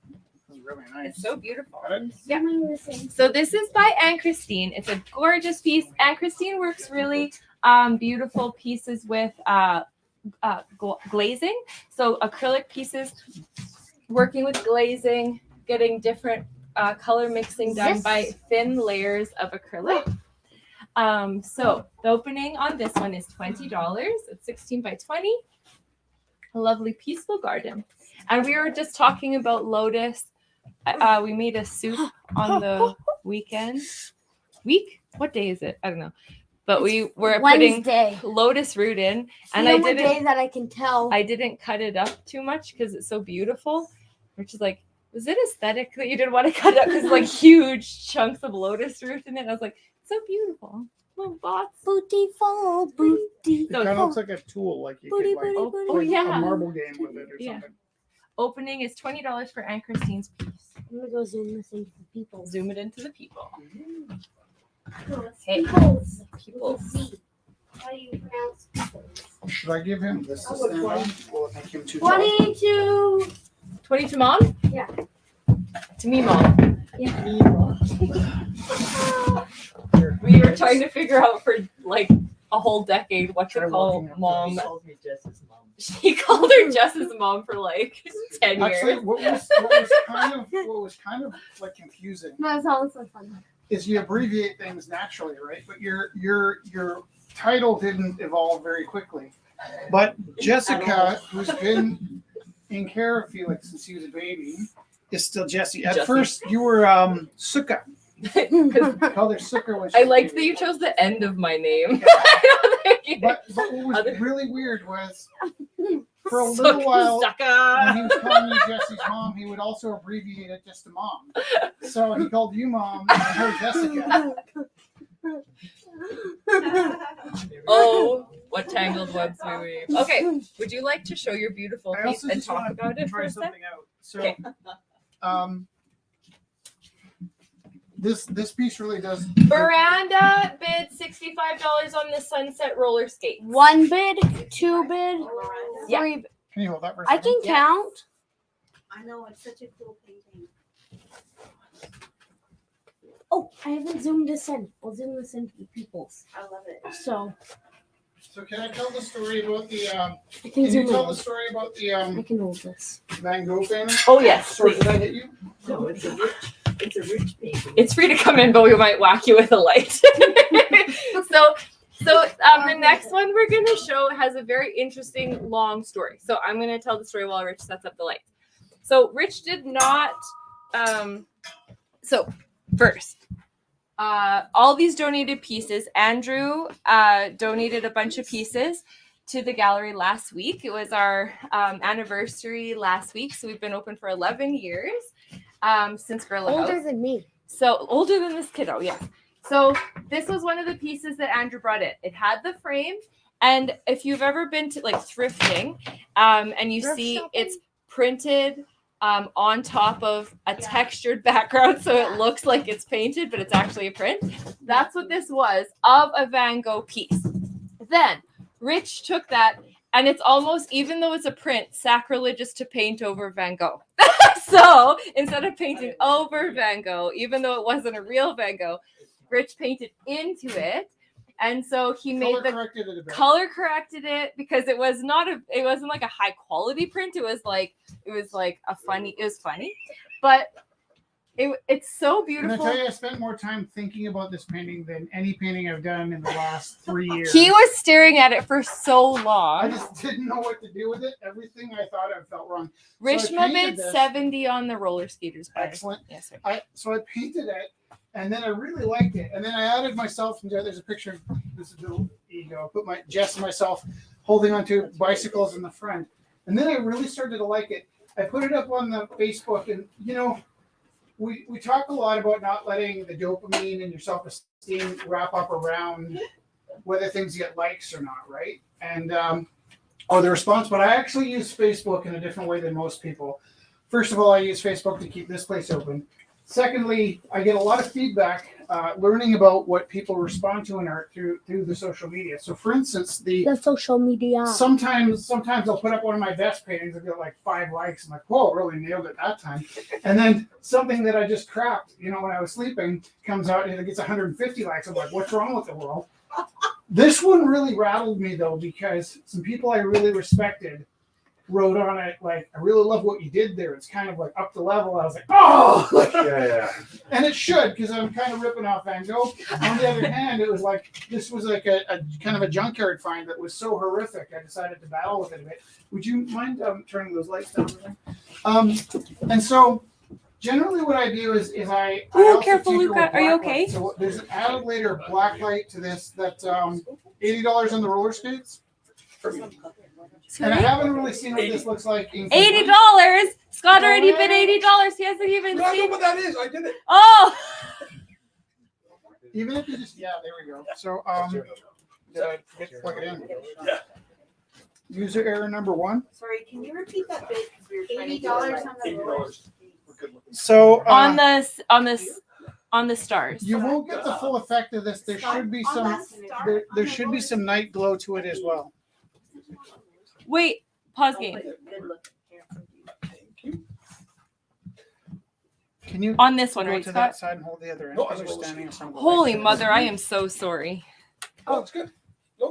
This is really nice. It's so beautiful. Got it? Yeah. Zooming this in. So this is by Anne Christine. It's a gorgeous piece. Anne Christine works really beautiful pieces with glazing. So acrylic pieces, working with glazing, getting different color mixing done by thin layers of acrylic. So the opening on this one is $20. It's 16 by 20. A lovely peaceful garden. And we were just talking about lotus We made a soup on the weekend. What day is it? I don't know. But we were putting Wednesday. lotus root in, and the I only didn't. day that I can tell. I didn't cut it up too much because it's so beautiful. Which is like, was it aesthetic that you didn't want to cut it up because like huge chunks of lotus root in it? And I was like, so beautiful, little bots. Beautiful, booty. It kind of looks like a tool, like you Booty, could like booty, booty. Oh a yeah. marble game with it or Yeah. something. Opening is $20 for Aunt Christine's piece. I'm gonna go zoom this into the people. Zoom it into the people. Hey. Peoples. How do you pronounce peoples? Should I give him this to stand on? Will it make him too tall? 22. 20 to mom? Yeah. To me, mom. We were trying to figure out for like a whole decade what to Try call walking up mom. He calls me Jess's mom. She called her Jess's mom for like 10 Actually, years. what was kind of like confusing No, it's all so fun. is you abbreviate things naturally, right? But your title didn't evolve very quickly. But Jessica, who's been in care of Felix since he was a baby, is still Jessie. At Jessie. first, you were Sukkah. Because I called her Sukkah when she I was a liked that baby. you chose the end of my name. But what was Other- really weird was for a little while when he was calling you Jesse's mom, he would also abbreviate it just to mom. So he called you mom and her Jessica. Oh, what tangled webs we weave. Okay, would you like to show your beautiful I piece also and just talk want about to it for try a sec? something out. So, Okay. this piece really does. Miranda bid $65 on the sunset roller skate. 1 bid, 2 bid, Yeah. 3 bid. Can you hold that for a I second? can count. I know, it's such a cool painting. Oh, I haven't zoomed this in. I'll zoom this into the peoples. I love it. So So can I tell the story about the? I Can can you zoom tell in. the story about the I can hold this. Van Gogh painting? Oh, yes, Sorry, please. did I hit you? No, it's a rich painting. It's free to come in, but we might whack you with a light. so the next one we're going to show has a very interesting long story. So I'm going to tell the story while Rich sets up the lights. So Rich did not. So first, all these donated pieces. Andrew donated a bunch of pieces to the gallery last week. It was our anniversary last week, so we've been open for 11 years since Gorilla House. Older than me. So older than this kiddo, yes. So this was one of the pieces that Andrew brought in. It had the frame, and if you've ever been to like thrifting, and you Thrift see shopping? it's printed on top of a textured background, so it looks like it's painted, but it's actually a print. That's what this was of a Van Gogh piece. Then Rich took that, and it's almost, even though it's a print, sacrilegious to paint over Van Gogh. So instead of painting over Van Gogh, even though it wasn't a real Van Gogh, Rich painted into it. And so he made the Corrected it a bit. color corrected it because it wasn't like a high quality print. It was like it was funny, but it's so Can I beautiful. tell you, I spent more time thinking about this painting than any painting I've done in the last 3 years. He was staring at it for so I long. just didn't know what to do with it. Everything I thought I felt wrong. Rishma painted bid this. 70 on the roller skaters. By Excellent. yes, sir. So I painted it, and then I really liked it, and then I added myself. And there's a picture. This is a little ego. I put my Jess and myself holding onto bicycles in the front, and then I really started to like it. I put it up on the Facebook, and we talk a lot about not letting the dopamine and your self-esteem wrap up around whether things get likes or not, right? And or the response. But I actually use Facebook in a different way than most people. First of all, I use Facebook to keep this place open. Secondly, I get a lot of feedback learning about what people respond to in art through the social media. So, for instance, The social media. sometimes I'll put up one of my best paintings and get like 5 likes. I'm like, whoa, really nailed it that time. And then something that I just crapped, when I was sleeping, comes out and it gets 150 likes. I'm like, what's wrong with the world? This one really rattled me though, because some people I really respected wrote on it like, I really love what you did there. It's kind of like up the level. I was like, oh, Yeah. and it should, because I'm kind of ripping off Van Gogh. On the other hand, it was like, this was like a kind of a junkyard find that was so horrific. I decided to battle with it a bit. Would you mind turning those lights down? And so generally what I do is I Ooh, also careful, tinker Luca. with Are you black okay? light. So there's an added layer of black light to this that $80 on the roller skates. And I haven't really seen what this looks like in $80. Scott already Oh, bid $80. He hasn't even I know seen. what that is. I did it. Oh, Even if you just there we go. So did I forget to plug it in? Yeah. User error number 1. Sorry, can you repeat that bit? Because we were trying to $80 on the $80. We're good looking. So on the stars. you won't get the full effect of this. There should be some there should be some night glow to it as well. Wait, pause game. Good look. Can you On this one, go right, to Scott? that side and hold the other end? No, Because I'm you're gonna standing in some of the Holy lights. mother, I am so sorry. Oh, it's good.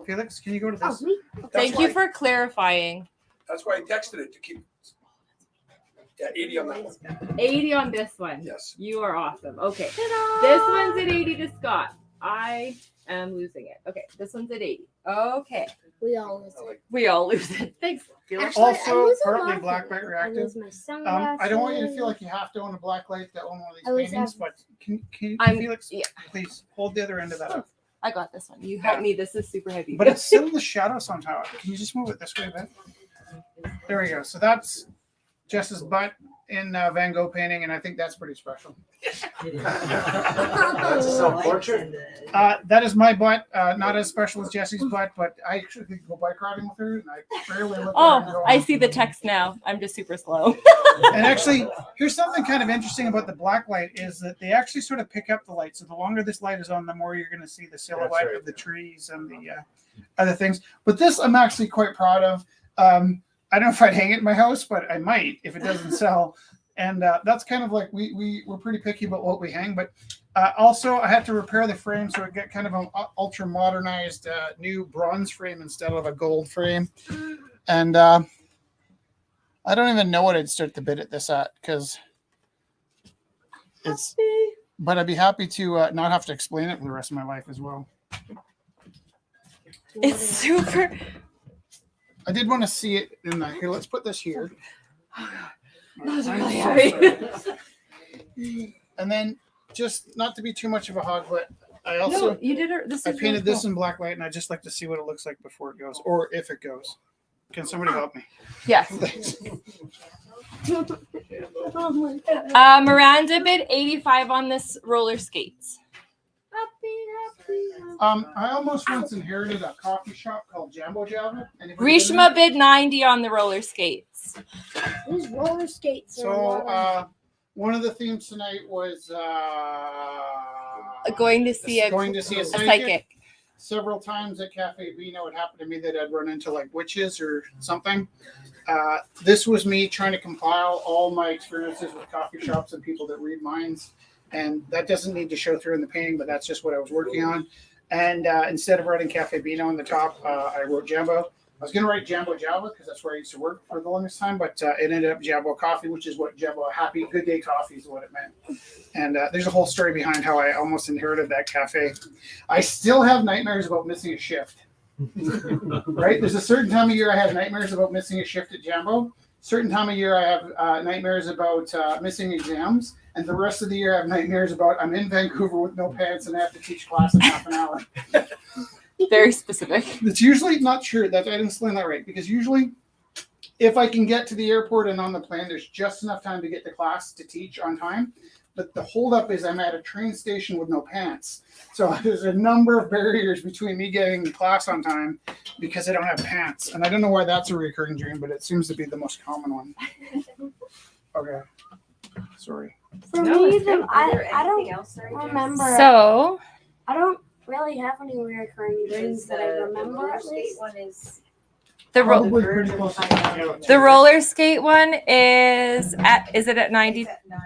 Felix, can you go to Oh, this? me? Thank you for clarifying. That's why I texted it to keep. Yeah, 80 on that one. 80 on this one. Yes. You are awesome. Okay. This one's at 80 to Scott. I am losing it. Okay. This one's at 80. Okay. We all lose it. We all lose it. Thanks. Felix. Actually, I Also, lose a partly lot of black it. light I reactive. lose my sunglasses. I don't want you to feel like you have to own a black light to own one of I always these paintings, have- but can I'm- Felix, yeah. please hold the other end of that up. I got this one. You help me. This is super heavy. But it's still in the shadows on top. Can you just move it this way a bit? There we go. So that's Jess's butt in Van Gogh painting, and I think that's pretty special. That's a self-portrait. That is my butt, not as special as Jesse's butt, but I actually could go bike riding with her, and I rarely look at her and Oh, go, I see the text now. I'm just super slow. And actually, here's something kind of interesting about the black light is that they actually sort of pick up the light. So the longer this light is on, the more you're going to see the silhouette of the trees and the other things. But this I'm actually quite proud of. I don't know if I'd hang it in my house, but I might if it doesn't sell. And that's kind of like we're pretty picky about what we hang. But also, I had to repair the frame so it got kind of an ultra modernized new bronze frame instead of a gold frame. And I don't even know what I'd start the bid at this at because it's. But I'd be happy to not have to explain it for the rest of my life as well. It's super. I did want to see it in the here. Let's put this here. That was I'm really so heavy. And then, just not to be too much of a hog, but I also No, you did it. This I is painted really this cool. in black light, and I just like to see what it looks like before it goes, or if it goes. Can somebody help me? Yes. Thanks. Miranda bid 85 on this roller skates. I almost once inherited a coffee shop called Jambo Java. Anybody been Rishma bid 90 on the roller skates. These roller skates there? are a So lot of- one of the themes tonight was Going to see a psychic. Several times at Cafe Vino, it happened to me that I'd run into like witches or something. This was me trying to compile all my experiences with coffee shops and people that read minds. And that doesn't need to show through in the painting, but that's just what I was working on. And instead of writing Cafe Vino on the top, I wrote Jambo. I was going to write Jambo Java because that's where I used to work for the longest time, but it ended up Jambo Coffee, which is what Jambo Happy Good Day Coffee is what it meant. And there's a whole story behind how I almost inherited that cafe. I still have nightmares about missing a shift. Right? There's a certain time of year I have nightmares about missing a shift at Jambo. Certain time of year I have nightmares about missing exams. And the rest of the year I have nightmares about I'm in Vancouver with no pants and I have to teach class in half an hour. Very specific. It's usually not true. That I didn't explain that right. Because usually if I can get to the airport and on the plane, there's just enough time to get to class to teach on time. But the holdup is I'm at a train station with no pants. So there's a number of barriers between me getting to class on time because I don't have pants. And I don't know why that's a recurring dream, but it seems to be the most common one. Okay. Sorry. For No, me, it's good. I don't remember. So I don't really have any recurring dreams that I remember at least. One is Probably pretty close to the roller skate one is it at 90 at 9.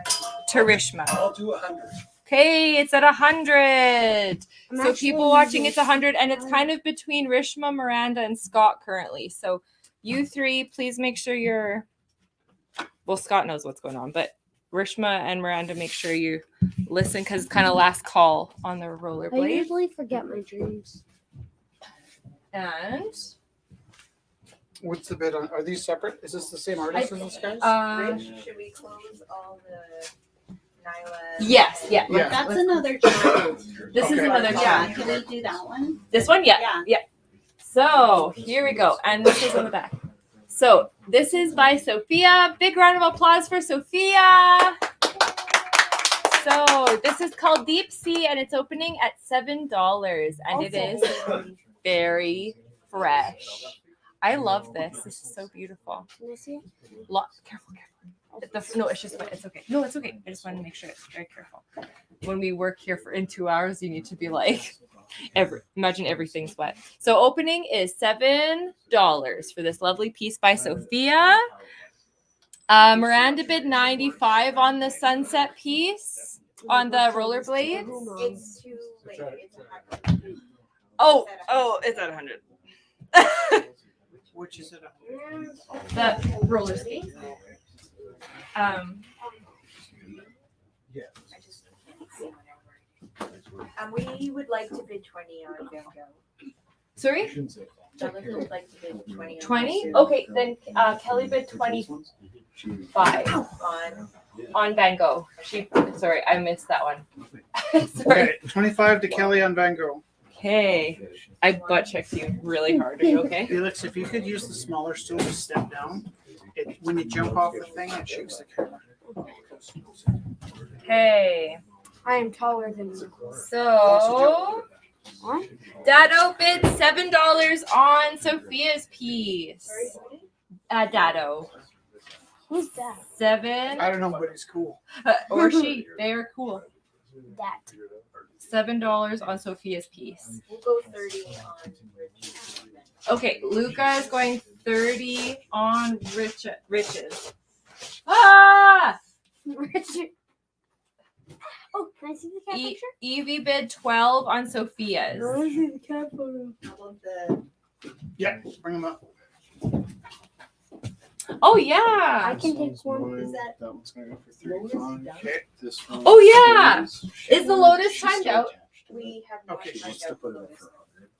to Rishma? I'll do 100. Okay, it's at 100. I'm So actually people watching, using it's 100, and it's kind of between Rishma, Miranda, and Scott currently. So you three, please make sure you're. Well, Scott knows what's going on, but Rishma and Miranda, make sure you listen because it's kind of last call on the I rollerblade. usually forget my dreams. And What's the bid on? Are these separate? Is this the same artist as this guy's? uh, Rich, should we close all the Nyla. Yes, yeah. Yeah. That's another child. This is Okay. another Yeah, child. can we do that one? This one, yeah. Yeah. So here we go, and this is on the back. So this is by Sophia. Big round of applause for Sophia. So this is called Deep Sea, and it's opening at $7, and it is very fresh. I love this. This is so beautiful. Can I see it? Careful. No, it's just it's okay. No, it's okay. I just want to make sure it's very careful. When we work here in 2 hours, you need to be like, imagine everything's wet. So opening is $7 for this lovely piece by Sophia. Miranda bid $95 on the sunset piece on the rollerblades. It's too late. It's 100. Oh, it's at 100. Which is it? The roller skates. I just can't see whenever. We would like to bid 20 on Van Gogh. Sorry? Douglas would like to bid 20 on 20? Van Gogh. Okay, then Kelly bid 25 on Van Gogh. Sorry, I missed that one. Sorry. Okay, 25 to Kelly on Van Gogh. Okay. I butt checked you really hard. Are you okay? Felix, if you could use the smaller stool to step down, when you jump off the thing, it shakes the camera. Okay. I am taller than you. So What? Dado bid $7 on Sophia's piece. Dado. Who's that? 7 I don't know, but it's cool. or she. They're cool. That. $7 on Sophia's piece. We'll go 30 on Rich. Okay, Luca is going 30 on Riches. Ah! Richard. Oh, can I see the cat picture? Evie bid 12 on Sophia's. I want to see the cat photo. How about the Yeah, bring them up. Oh I yeah. can take one. Is that- That one's gonna go for 35. Okay. This one. Oh, yeah. Is the Lotus She's timed still out? attached. we have not Okay, She timed wants to out put the it up Lotus. for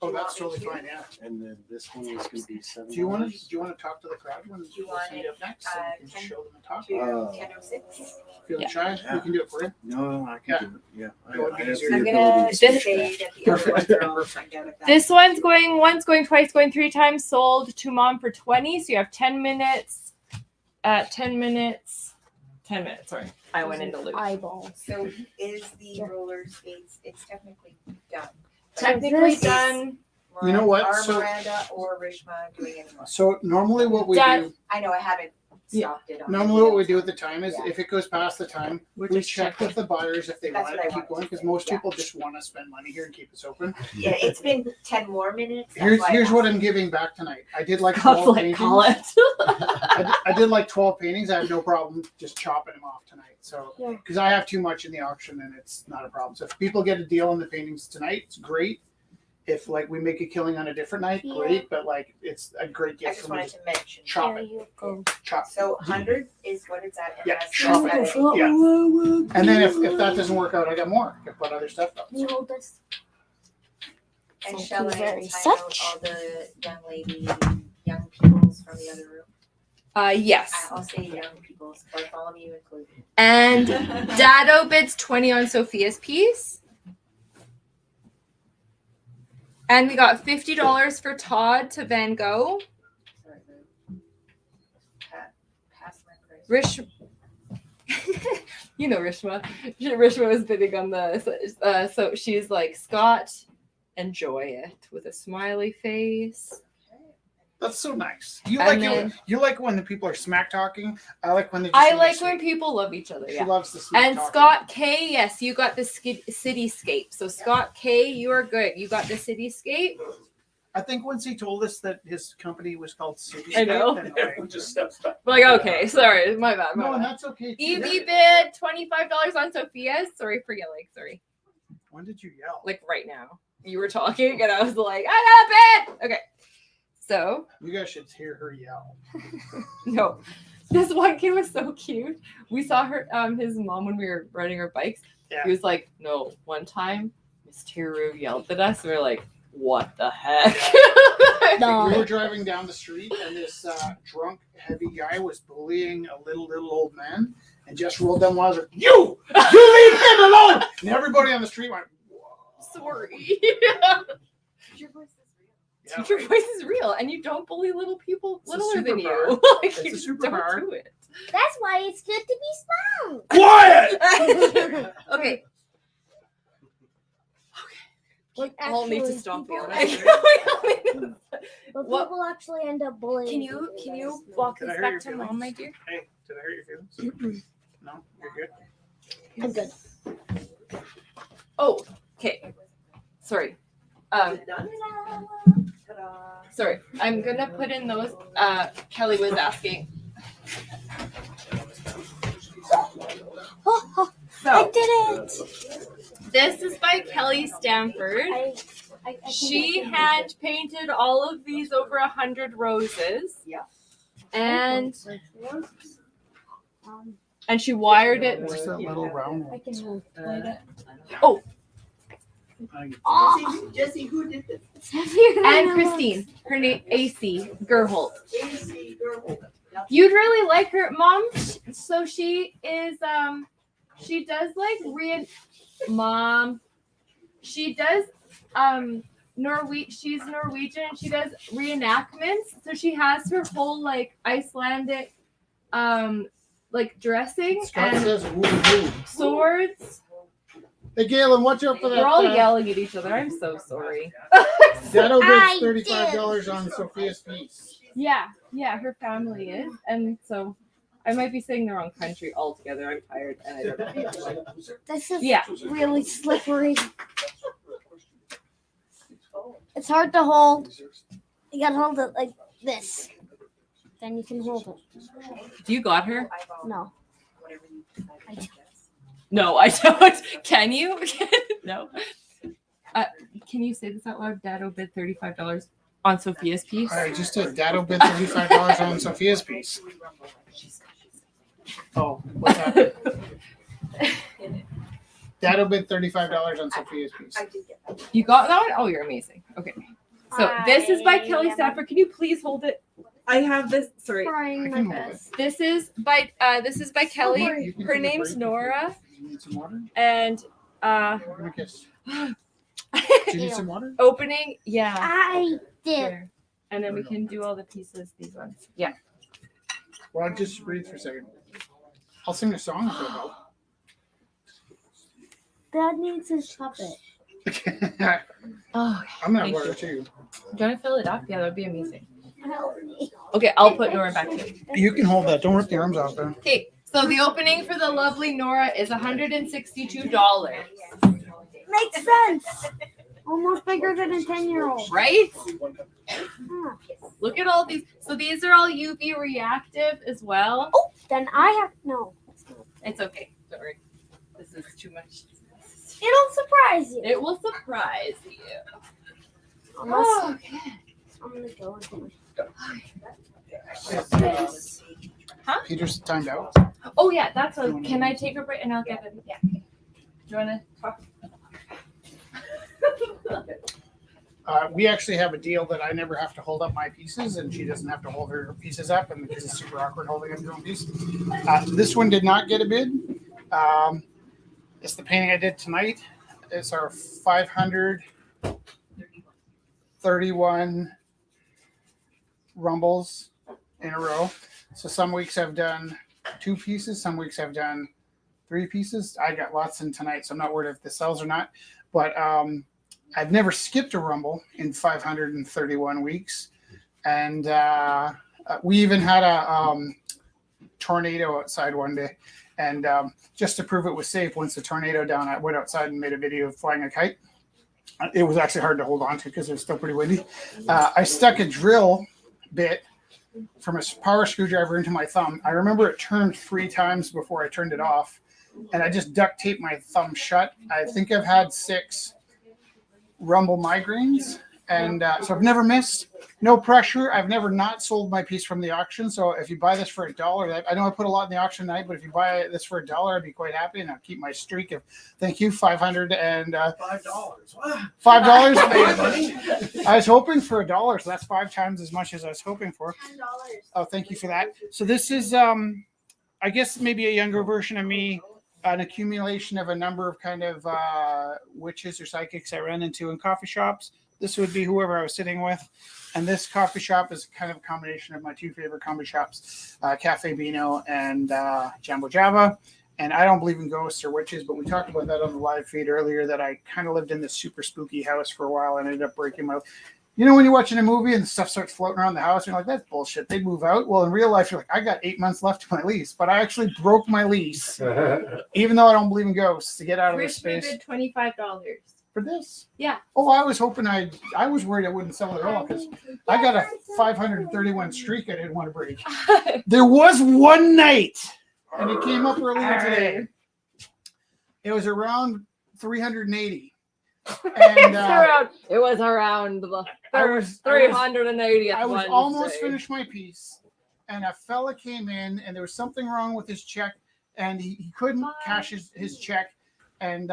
Oh, that's totally fine, yeah. And then this one is gonna be $7. Do you want to talk to the crowd when you we'll want send you up next? So you can 10 show them the talk. To Oh. 10:06. Feeling shy? Yeah. We can do it for you. No, I can do it. Yeah. It would be I have easier. the I'm ability gonna to say switch back. that the other ones are all timed out at that. This one's going, twice, going 3 times. Sold to Mom for 20. So you have 10 minutes. 10 minutes. 10 minutes. Sorry, I went into loop. Eyeballs. So is the roller skates? It's technically done. Technically This- done. You know what? Are So- Miranda or Rishma doing any more? So normally what we Dad- do, I know I haven't Yeah. stopped it. On normally what we do video. at the time is Yeah. if it goes past the time, we just check checking. with the buyers if they That's want what it I to keep wanted going to because say, most yeah. people just want to spend money here and keep us open. Yeah, it's been 10 more minutes. that's Here's why I here's what asked. I'm giving back tonight. I did like God's 12 like, paintings. call it. I did like 12 paintings. I have no problem just chopping them off tonight. So Yeah. because I have too much in the auction and it's not a problem. So if people get a deal on the paintings tonight, it's great. If like we make a killing on a different night, Yeah. great. But like it's a great I gift just for me. wanted to mention. Chop There it. you go. Chop. So 100 is what it's at. And Yeah, that's chop the it. setting. Yeah. And then if that doesn't work out, I got more. I can put other stuff up. You hold this. And Thank shall you I very time out much. all the young peoples from the other room? Yes. I'll say young peoples, Bartholomew included. And Dado bids 20 on Sophia's piece. And we got $50 for Todd to Van Gogh. Sorry, pass my price. Rish, you know Rishma. Rishma was bidding on the, so she's like, Scott, enjoy it with a smiley face. That's so nice. You And like then- it. You like when the people are smack talking. I like when they. Just I really like when speak. people love each other. She Yeah. loves the smack And talking. Scott K, yes, you got the cityscape. So Scott K, you are good. You got the cityscape. I think once he told us that his company was called Cityscape, I know. then, Everyone just steps back. We're like, okay, sorry, my bad. no, My and bad. that's okay. Too. Evie bid $25 on Sophia's. Sorry for yelling. Sorry. When did you yell? Like right now. You were talking and I was like, I got a bid. Okay. So, You guys should hear her yell. no. This one kid was so cute. We saw her his mom when we were riding our bikes. Yeah. He was like, no, one time Miss Tiru yelled at us. We were like, what the heck? We were driving down the street, and this drunk, heavy guy was bullying a little old man, and just rolled down Lazar. You leave him alone! And everybody on the street went, Sorry. Your voice is yeah. Your voice is real, and you don't bully little people It's a littler than you. superpower. Like, It's a you just superpower. don't do it. That's why it's good to be small. Quiet! Okay, we all need to Actually, stop people yelling. But What- people actually end up bullying. Can you walk Did this I hurt back to your mom, feelings? my dear? Hey, did I hurt your feelings? No, you're good. I'm good. Oh, okay. Sorry. Sorry. I'm gonna put in those. Kelly was asking. I So did it. this is by Kelly Stanford. I She hand painted all of these over 100 roses. Yeah. And Um, she wired it. Where's that little round I one? can hold it. Oh, Oh, Jesse, who did this? it's heavier than and it Christine. Her name AC Gerholt. AC girl. You'd really like her, Mom. So she is she does like Mom. She does she's Norwegian and she does reenactments. So she has her whole like Icelandic like dressing Scott and says woo woo. swords. Hey Galen, watch out for that. We're all yelling at each other. I'm so sorry. Dado I bids $35 on Sophia's piece. Yeah, her family is. And so I might be saying the wrong country altogether. I'm tired and I don't know. This is Yeah. really slippery. It's hard to hold. You gotta hold it like this. Then you can hold it. Do you got her? No. No, I don't. Can you? No. Can you say this out loud? Dado bid $35 on Sophia's piece. All right, just did. Dado bid $35 on Sophia's piece. Oh, what's happening? Dado bid $35 on Sophia's piece. You got that one? Oh, you're amazing. Okay. So this is by Kelly I am Stafford. Can you please hold it? I have this. Sorry. trying I my can hold it. best. This is by Kelly. You can Her take a name's break. Nora, You need some water? and I'm gonna kiss. Do you need some water? opening. Yeah. I did. There. And then we can do all the pieces. These ones. Yeah. Well, just breathe for a second. I'll sing a song if it'll help. Dad needs his puppet. Oh, I'm gonna have Thank water you. too. do you want to fill it up? Yeah, that would be amazing. Help me. Okay, I'll put Nora back in. You can hold that. Don't rip the arms off though. Okay, so the opening for the lovely Nora is $162, Makes sense. Almost bigger than a 10-year-old. right? Huh. Look at all these. So these are all UV reactive as well. Then I have no. It's okay. Don't worry. This is too much. It'll surprise you. It will surprise you. Unless Okay. I'm gonna go into Peter's timed out. Oh yeah, that's what. Can I take a break and I'll get it? Yeah. Okay. Do you want to talk? We actually have a deal that I never have to hold up my pieces, and she doesn't have to hold her pieces up, and because it's super awkward holding up your own piece. This one did not get a bid. It's the painting I did tonight. It's our 531 rumbles in a row. So some weeks I've done 2 pieces, some weeks I've done 3 pieces. I got lots in tonight, so I'm not worried if this sells or not. But I've never skipped a rumble in 531 weeks. And we even had a tornado outside one day. And just to prove it was safe, once the tornado down, I went outside and made a video of flying a kite. It was actually hard to hold on to because it was still pretty windy. I stuck a drill bit from a power screwdriver into my thumb. I remember it turned 3 times before I turned it off. And I just duct taped my thumb shut. I think I've had 6 rumble migraines. And so I've never missed. No pressure. I've never not sold my piece from the auction. So if you buy this for $1, I know I put a lot in the auction tonight, but if you buy this for $1, I'd be quite happy, and I'll keep my streak of thank you, $500 and $5. $5. I was hoping for $1, so that's 5 times as much as I was hoping for. $10. Oh, thank you for that. So this is I guess maybe a younger version of me, an accumulation of a number of kind of witches or psychics I ran into in coffee shops. This would be whoever I was sitting with. And this coffee shop is kind of a combination of my two favorite coffee shops, Cafe Bino and Jambo Java. And I don't believe in ghosts or witches, but we talked about that on the live feed earlier, that I kind of lived in this super spooky house for a while and ended up breaking my... You know when you're watching a movie and stuff starts floating around the house, you're like, that's bullshit. They move out. Well, in real life, you're like, I got 8 months left to my lease. But I actually broke my lease, even though I don't believe in ghosts, to get out of this Rich space. bid $25. For this? Yeah. Oh, I was hoping I was worried I wouldn't sell it at all because I got a 531 streak I didn't want to break. There was one night, and it came up earlier today. It was around 380. And it was around the I was 380th I was Wednesday. almost finished my piece, and a fella came in, and there was something wrong with his check, and he couldn't cash his check, and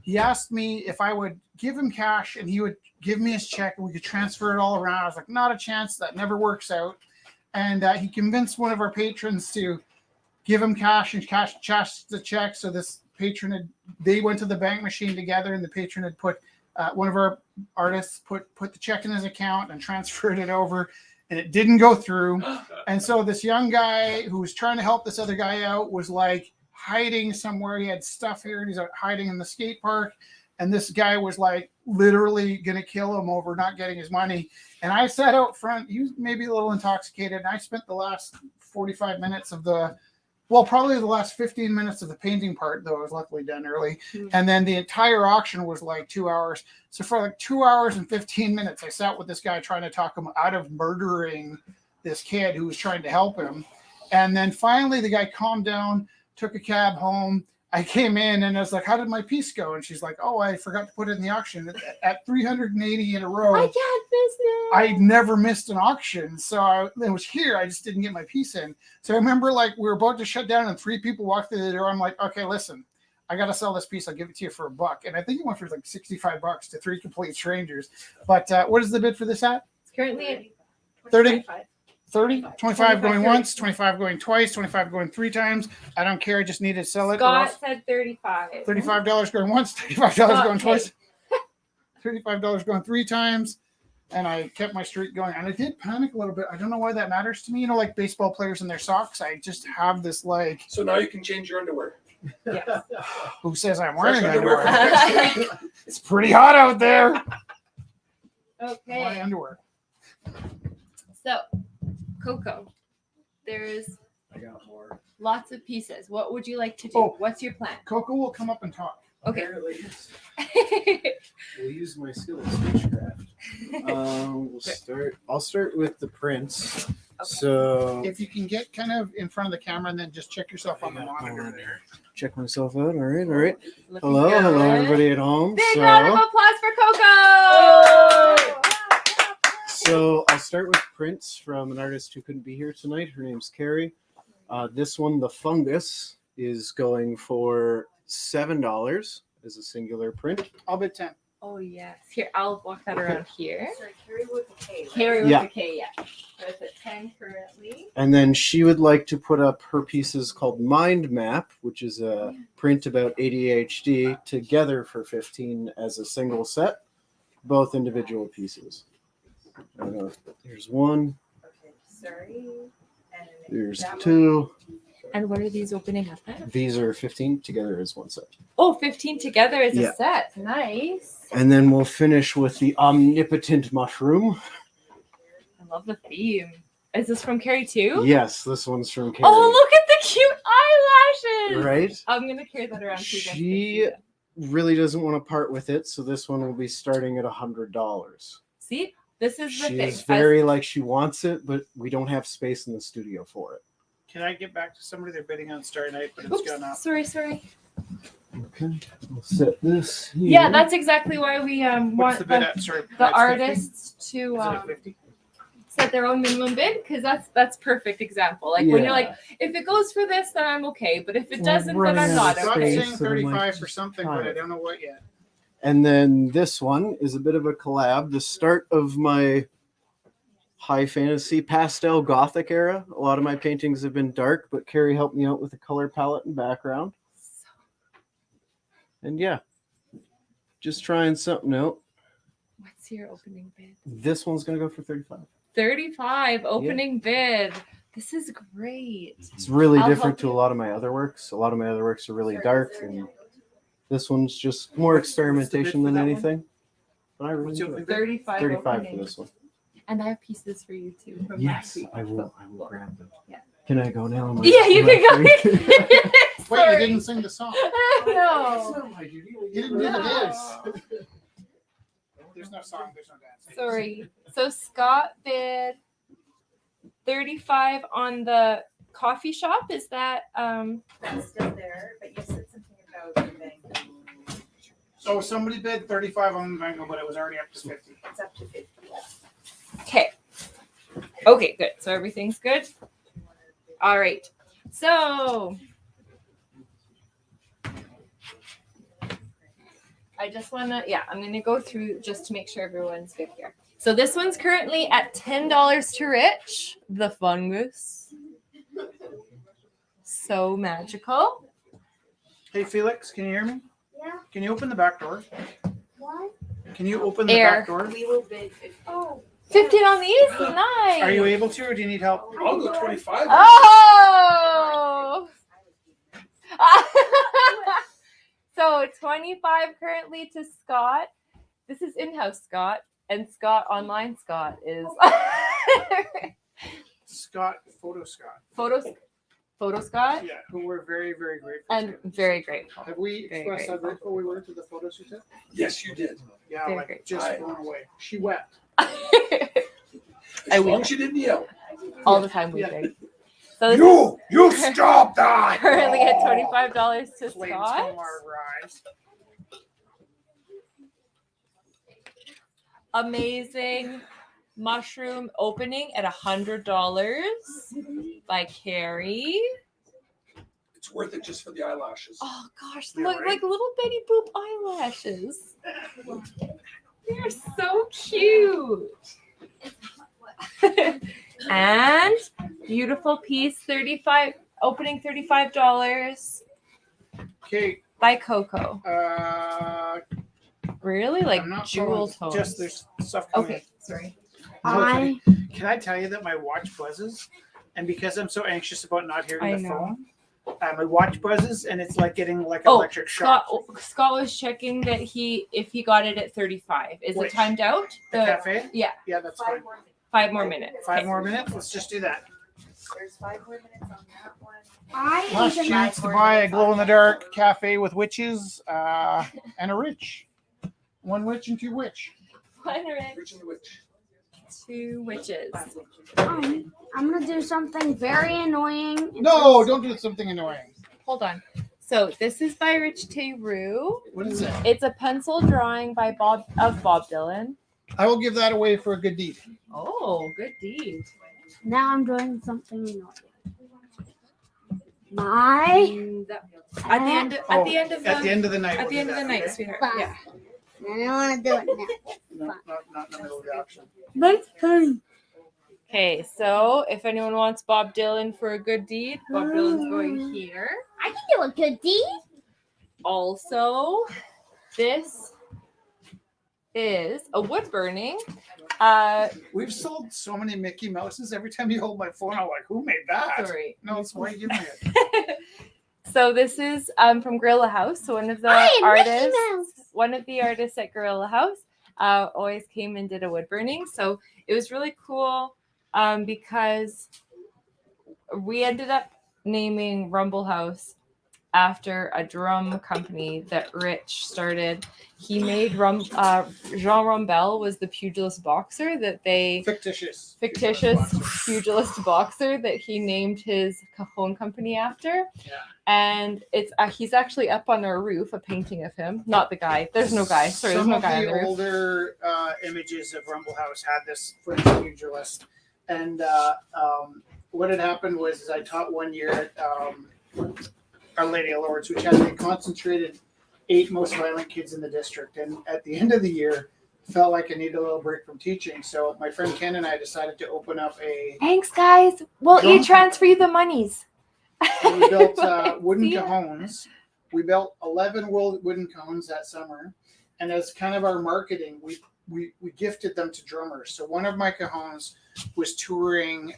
he asked me if I would give him cash, and he would give me his check, and we could transfer it all around. I was like, not a chance. That never works out. And he convinced one of our patrons to give him cash and cash the check. So this patron they went to the bank machine together, and the patron had put one of our artists put the check in his account and transferred it over, and it didn't go through. And so this young guy who was trying to help this other guy out was like hiding somewhere. He had stuff here, and he's out hiding in the skate park. And this guy was like literally gonna kill him over not getting his money. And I sat out front. He was maybe a little intoxicated, and I spent the last 45 minutes of probably the last 15 minutes of the painting part, though I was luckily done early. And then the entire auction was like 2 hours. So for like 2 hours and 15 minutes, I sat with this guy trying to talk him out of murdering this kid who was trying to help him. And then finally the guy calmed down, took a cab home. I came in and I was like, how did my piece go? And she's like, oh, I forgot to put it in the auction. At 380 in a row. I can't miss it. I never missed an auction. So it was here. I just didn't get my piece in. So I remember like we were about to shut down and 3 people walked through the door. I'm like, okay, listen, I got to sell this piece. I'll give it to you for $1. And I think it went for like $65 to 3 complete strangers. But what is the bid for this at? It's currently at 30? 25. 30? 25 going 30. once, 25 going twice, 25 going 3 times. I don't care. I just need to sell it. Scott said 35. $35 going once, $35 going twice, $35 going 3 times. And I kept my streak going. And I did panic a little bit. I don't know why that matters to me. You know, like baseball players in their socks. I just have this like. So now you can change your underwear. Yes. Who says I'm wearing Fresh underwear? underwear. It's pretty hot out there. My Okay. underwear. So, Coco, there's I got more. lots of pieces. What would you like to do? Oh. What's your plan? Coco will come up and talk. Okay. Apparently, we'll use my skill of stagecraft. I'll start with the prints. So If you can get kind of in front of the camera and then just check yourself on the I got monitor one. there. Check myself out. All right. Looking Hello, good. everybody at home. Big round of applause for Coco! So I'll start with prints from an artist who couldn't be here tonight. Her name's Carrie. This one, The Fungus, is going for $7 as a singular print. I'll bid 10. Oh, yes. Here, I'll walk that around here. Sorry, Carrie with a K. Right? Carrie with Yeah. a K, yeah. That's at 10 currently. And then she would like to put up her pieces called Mind Map, which is a print about ADHD, together for 15 as a single set, both individual pieces. Here's one, Okay, sorry. And there's that one. 2. And what are these opening up at? These are 15 together as one set. Oh, 15 together as Yeah. a set. Nice. And then we'll finish with the Omnipotent Mushroom. I love the theme. Is this from Carrie too? Yes, this one's from Carrie. Oh, look at the cute eyelashes. Right? I'm going to carry that around too. She really doesn't want to part with it, so this one will be starting at $100. See, this is the She thing. is very like she wants it, but we don't have space in the studio for it. Can I get back to somebody they're bidding on Starry Night, but it's Oops, gone up? sorry. Okay, we'll set this here. Yeah, that's exactly why we What's want the bid at? Sorry, the that's 50? artists to Is it at 50? set their own minimum bid, because that's perfect example. Like when you're Yeah. like, if it goes for this, then I'm okay, but if it We're doesn't, then running I'm out not of So I'm okay. space. saying so we might 35 for just something, try but I it. don't know what yet. And then this one is a bit of a collab. The start of my high fantasy pastel gothic era. A lot of my paintings have been dark, but Carrie helped me out with the color palette and background. And yeah, just trying something out. What's your opening bid? This one's gonna go for 35. 35 opening bid. This is great. It's really I'll different help to a you. lot of my other works. A lot of my other works are really dark, and this one's just more experimentation for than that one? anything. But I What's really your enjoy it. 35 35 opening. for this one. And I have pieces for you too. From Yes, last week. I will grab them. Yeah. Can I go now? Am I- Yeah, you am I can go. free? Wait, Sorry. you didn't sing the song. No. You didn't do the dance. There's no song, there's no dance. Sorry. So Scott bid 35 on the coffee shop. Is that That's still there, but you said something about the Mango. So somebody bid 35 on the Mango, but it was already up to 50. It's up to 50. okay? Okay, good. So everything's good. All right. So I just want to, I'm going to go through just to make sure everyone's good here. So this one's currently at $10 to Rich, the fungus. So magical. Hey Felix, can you hear me? Yeah. Can you open the back door? What? Can you open the Air. back door? We will bid 50. Oh. 15 on these? Nice. Are you able to, or do you need help? I'll go 25. Oh! So 25 currently to Scott. This is in-house Scott, and Scott online Scott is Scott, Photo Scott. Photo Scott, Yeah, who we're very, very grateful and to. very grateful. Have we very expressed how grateful. grateful we were to the photos you took? Yes, you did. Yeah, Very like grateful. just Aye. blown away. She wept. As I long will. as you didn't yell. All the time Yeah. weeping. So this You stop that! is currently at $25 to Flames Scott. from our rise. Amazing mushroom opening at $100 by Carrie. It's worth it just for the eyelashes. Oh gosh, Yeah, look right? like little Betty Boop eyelashes. They're so cute. And beautiful piece, 35 opening $35 Okay, by Coco. I'm Really? Like not jewel following- tones. Just there's stuff coming. Okay, sorry. I Can I tell you that my watch buzzes, and because I'm so anxious about not hearing I the know. phone, my watch buzzes, and it's like getting like an Oh, electric shock. Scott was checking that if he got it at 35. Is Which? it timed out? The cafe? Yeah, Yeah, that's fine. 5 more minutes. 5 Okay. more minutes. Let's just do that. There's 5 more minutes on that one. I Last even chance to buy a glow in the dark cafe with witches and a rich. 1 witch and 2 witch. 100, Rich and the Witch. 2 witches. I'm gonna do something very annoying. No, don't do something annoying. Hold on. So this is by Rich Teru. What is it? It's a pencil drawing by Bob Dylan. I will give that away for a good deed. Oh, good deed. Now I'm doing something annoying. My And at the end of the At the end of the night. at we'll the do end of the that, night, okay? sweetheart. Bye. Yeah. I don't want to do it now. No, not in the middle of the auction. That's fine. Okay, so if anyone wants Bob Dylan for a good deed, Bob Dylan's going here. I can do a good deed. Also, this is a wood burning. We've sold so many Mickey Mouses. Every time you hold my phone, I'm like, who made that? Sorry. No, it's why you give me it. So this is from Gorilla House. So one of the Hey, Mickey artists, Mouse. one of the artists at Gorilla House, always came and did a wood burning. So it was really cool because we ended up naming Rumble House after a drum company that Rich started. He made Jean Rumbel was the pugilist boxer that they Fictitious pugilist boxer that he named his cajon company after. Yeah. And it's he's actually up on our roof, a painting of him. Not the guy. There's no guy. Sorry, there's Some no of guy on the the roof. older images of Rumble House had this French pugilist. And what had happened was I taught 1 year at Our Lady of Lords, which had the concentrated 8 most violent kids in the district. And at the end of the year, felt like I needed a little break from teaching. So my friend Ken and I decided to open up a. Thanks, guys. We'll Drum- e-transfer you the monies. We built wooden See ya. cajones. We built 11 wooden cajones that summer, and as kind of our marketing, we gifted them to drummers. So one of my cajones was touring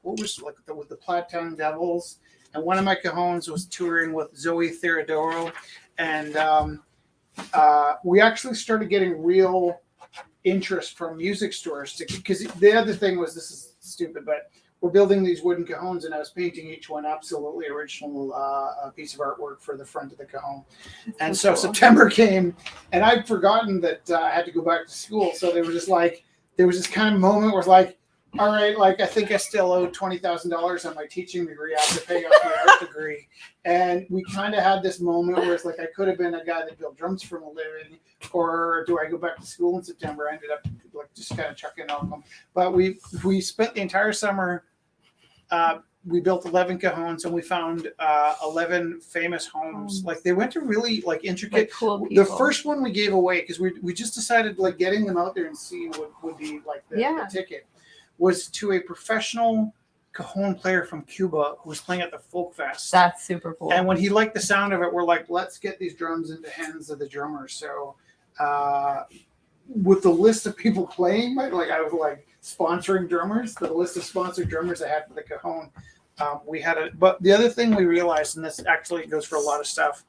with the Plattetown Devils, and one of my cajones was touring with Zoe Theodoro, and we actually started getting real interest from music stores because the other thing was, this is stupid, but we're building these wooden cajones, and I was painting each one absolutely original piece of artwork for the front of the cajon. And so September came, and I'd forgotten that I had to go back to school. So they were just like, there was this kind of moment where it's like, all right, like I think I still owe $20,000 on my teaching degree. I have to pay off my art degree. And we kind of had this moment where it's like, I could have been a guy that built drums for a living, or do I go back to school in September? I ended up like just kind of chucking on them. But we spent the entire summer. We built 11 cajones, and we found 11 famous homes. Like they went to really like intricate. Like cool people. The first one we gave away because we just decided like getting them out there and seeing would be like the ticket, was to a professional cajon player from Cuba who was playing at the Folk Fest. That's super cool. And when he liked the sound of it, we're like, let's get these drums into the hands of the drummers. So with the list of people playing, like I was like sponsoring drummers, the list of sponsored drummers I had for the cajon, we had it. But the other thing we realized, and this actually goes for a lot of stuff,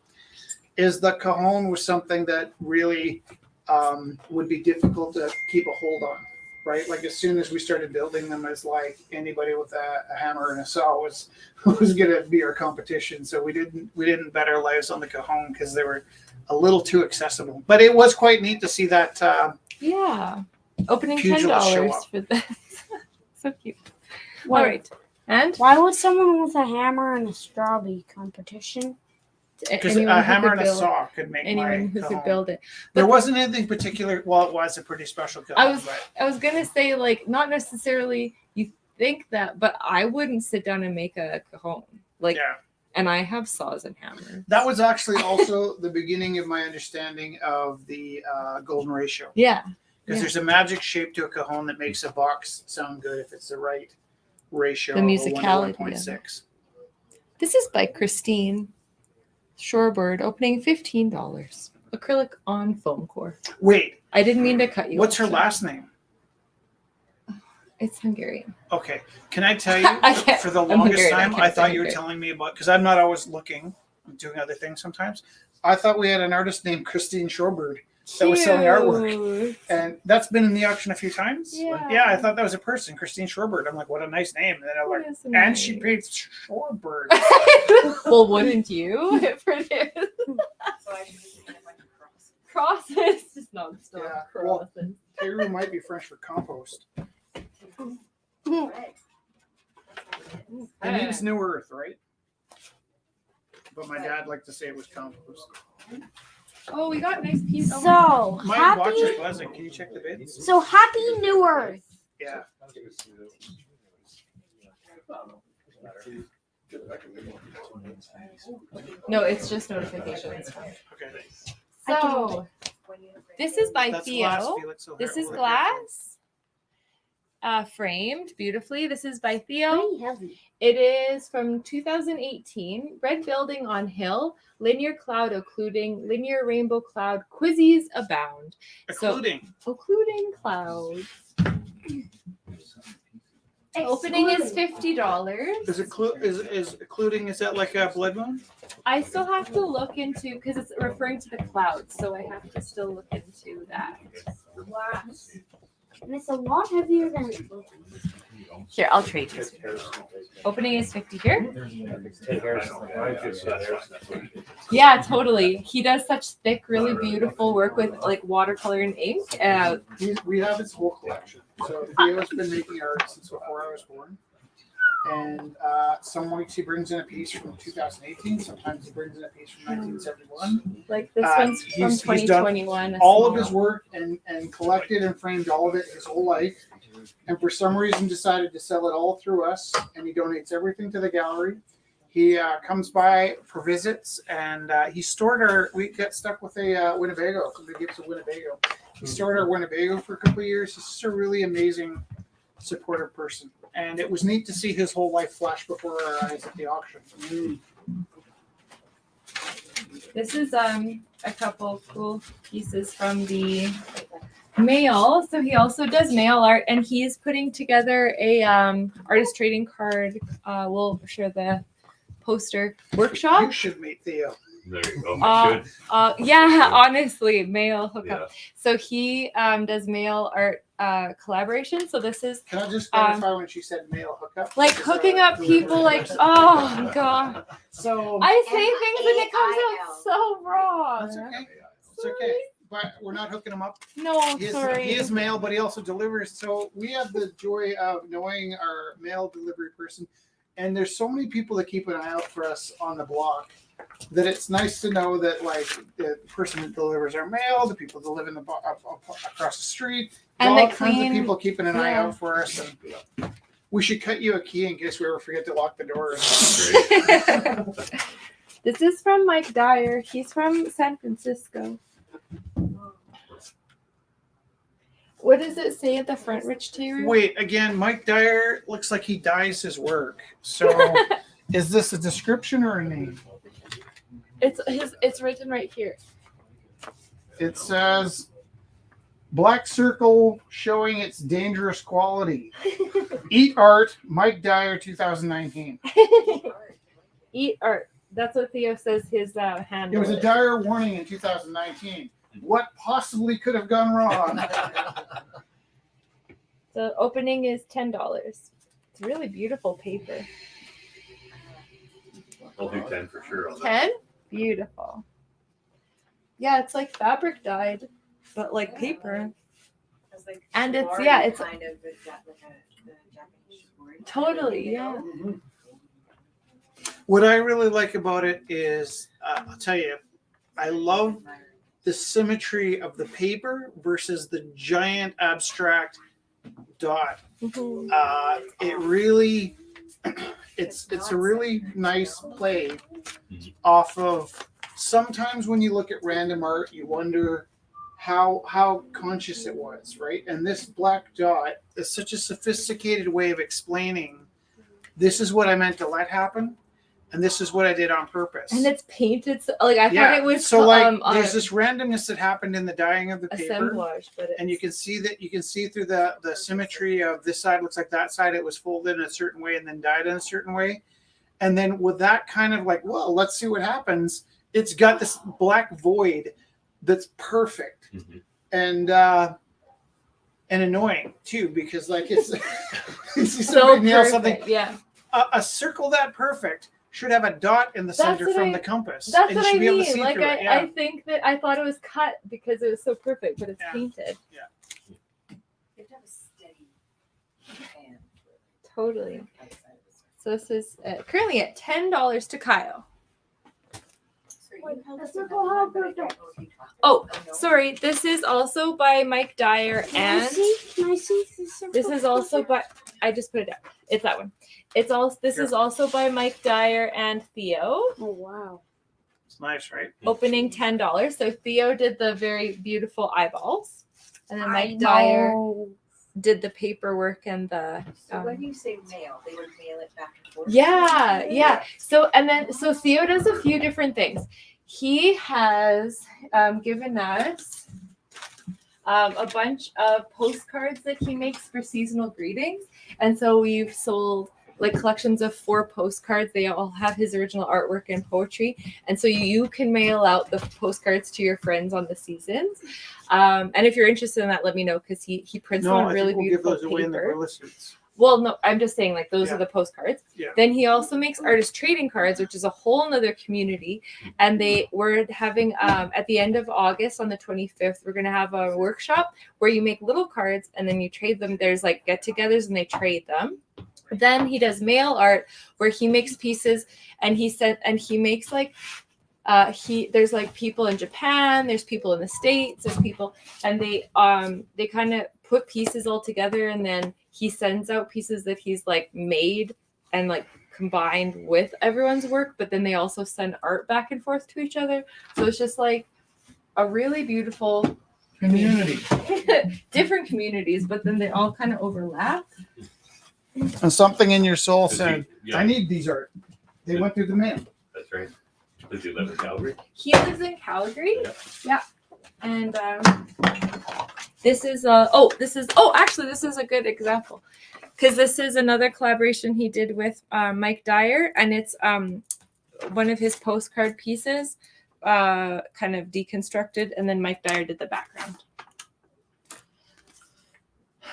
is the cajon was something that really would be difficult to keep a hold on, right? Like as soon as we started building them, it's like anybody with a hammer and a saw was going to be our competition. So we didn't bet our lives on the cajon because they were a little too accessible. But it was quite neat to see that. Opening pugilist show $10 up. for this. So cute. Wait. All right. And Why would someone with a hammer and a straw be competition? Because anyone a who hammer could and a build- saw could make anyone my who cajon. could build it. There But wasn't anything particular. Well, it was a pretty special cajon. I was gonna say, like, not necessarily you think that, but I wouldn't sit down and make a cajon. Like, Yeah. and I have saws and hammers. That was actually also the beginning of my understanding of the golden ratio. Yeah. Because there's a magic shape to a cajon that makes a box sound good if it's the right ratio. The of a musicality 1 to of it. 1.6. This is by Christine Shorebird, opening $15. Acrylic on foam core. Wait, I didn't mean to cut you. what's her off. last name? It's Hungarian. Okay, can I tell you? I can't- For the I'm longest Hungarian, I time, can't I say thought you were Hungarian. telling me about, because I'm not always looking, I'm doing other things sometimes. I thought we had an artist named Christine Shorebird that was selling artwork. Cute. And that's been in the auction a few times. Yeah. I thought that was a person, Christine Shorebird. I'm like, what a nice name. And then I'm like, That is and she nice. paid Shorebird. Well, wouldn't you? For this? So I should be thinking of like a cross. Crosses, just non-stop Yeah, well- crosses. Teru might be French for compost. Right. It means new earth, right? But my dad liked to say it was compost. Oh, we got nice piece. So My watch is happy. buzzing. Can you check the bids? So happy New Earth. Yeah. No, it's just notifications. Okay. So this is by That's Theo. glass, Felix. So This here, is we'll- glass, framed beautifully. This is by Theo. Pretty heavy. It is from 2018. Red building on hill, linear cloud occluding, linear rainbow cloud, quizzies abound. Occluding. Occluding clouds. Opening is $50. Is occluding, is that like a blood moon? I still have to look into, because it's referring to the clouds, so I have to still look into that. Wow. And it's a lot heavier than it looks. Here, I'll trade you. Opening is 50 here. Yeah, totally. He does such thick, really beautiful work with like watercolor and ink. We have his whole collection. So Theo's been making art since before I was born. And some weeks he brings in a piece from 2018. Sometimes he brings in a piece from 1971. Like this Uh, one's from he's done 2021. a All of small- his work and collected and framed all of it his whole life. And for some reason decided to sell it all through us. And he donates everything to the gallery. He comes by for visits, and he stored we got stuck with a Winnebago. Somebody gave us a Winnebago. He started our Winnebago for a couple of years. He's just a really amazing, supportive person. And it was neat to see his whole life flash before our eyes at the auction. This is a couple cool pieces from the mail. So he also does mail art, and he's putting together a artist trading card. We'll share the poster workshop. You should meet Theo. There you go. Uh, Good. Yeah, honestly, mail hookup. Yeah. So he does mail art collaboration. So this is Can I just clarify when she said male hookup? like hooking up people. Like, oh god, So I say things and it comes out so wrong. that's okay. It's okay. But we're not hooking him up. No, He is, sorry. he is male, but he also delivers. So we have the joy of knowing our mail delivery person. And there's so many people that keep an eye out for us on the block that it's nice to know that, like, the person that delivers our mail, the people that live in the across the street, And all they kinds clean- of people keeping an eye yeah. out for us. And we should cut you a key in case we ever forget to lock the door. This is from Mike Dyer. He's from San Francisco. What does it say at the front, Rich Taylor? Wait, again, Mike Dyer looks like he dyes his work. So is this a description or a name? It's written right here. It says black circle showing its dangerous quality. Eat art, Mike Dyer 2019. Eat art. That's what Theo says his handle It was a is. dire warning in 2019. What possibly could have gone wrong? The opening is $10. It's really beautiful paper. I'll do 10 for sure on that. 10? Beautiful. Yeah, it's like fabric dyed, but like paper. And it's it's kind of the Japanese word. totally, yeah. What I really like about it is, I'll tell you, I love the symmetry of the paper versus the giant abstract dot. Mhm. It really, it's a really nice play off of. Sometimes when you look at random art, you wonder how conscious it was, right? And this black dot is such a sophisticated way of explaining. This is what I meant to let happen, and this is what I did on purpose. And it's painted so, like I thought it was so like on there's this randomness that happened in the dyeing of the paper. assemblage, but it's, And you can see through the symmetry of this side looks like that side. It was folded in a certain way and then dyed in a certain way. And then with that kind of like, well, let's see what happens. It's got this black void that's perfect and annoying too, because like it's you see so somebody nail perfect. something. Yeah. A circle that perfect should have a dot in the That's center what from I- the compass. That's and you what I should be able to mean. see Like through it. Yeah. I think that I thought it was cut because it was so perfect, but it's Yeah. painted. You have to have a steady hand. Totally. So this is currently at $10 to Kyle. Oh, sorry. This is also by Mike Dyer, and Can I see this is also by. I just put it down. It's that one. It's also. This is also by Mike Dyer and Theo. Oh wow. It's nice, right? Opening $10. So Theo did the very beautiful eyeballs, and then Mike Dyer did the paperwork and the. So when you say mail, they would mail it back and forth? Yeah. So so Theo does a few different things. He has given us a bunch of postcards that he makes for seasonal greetings, and so we've sold like collections of 4 postcards. They all have his original artwork and poetry, and so you can mail out the postcards to your friends on the seasons. And if you're interested in that, let me know, because he prints them No, on I really think we'll give beautiful those away in the paper. gorilla suits. Well, no, I'm just saying like those Yeah. are the postcards. Yeah. Then he also makes artist trading cards, which is a whole nother community. And we're having at the end of August on the 25th, we're gonna have a workshop where you make little cards and then you trade them. There's like get-togethers and they trade them. Then he does mail art where he makes pieces and he makes like there's like people in Japan, there's people in the States, there's people, and they kind of put pieces all together, and then he sends out pieces that he's like made and like combined with everyone's work, but then they also send art back and forth to each other. So it's just like a really beautiful Community. different communities, but then they all kind of overlap. And something in your soul Does said, he- I yeah, need these art. They went through the mail. that's right. Does he live in Calgary? He lives in Calgary. Yeah. And this is actually this is a good example because this is another collaboration he did with Mike Dyer, and it's one of his postcard pieces, kind of deconstructed, and then Mike Dyer did the background.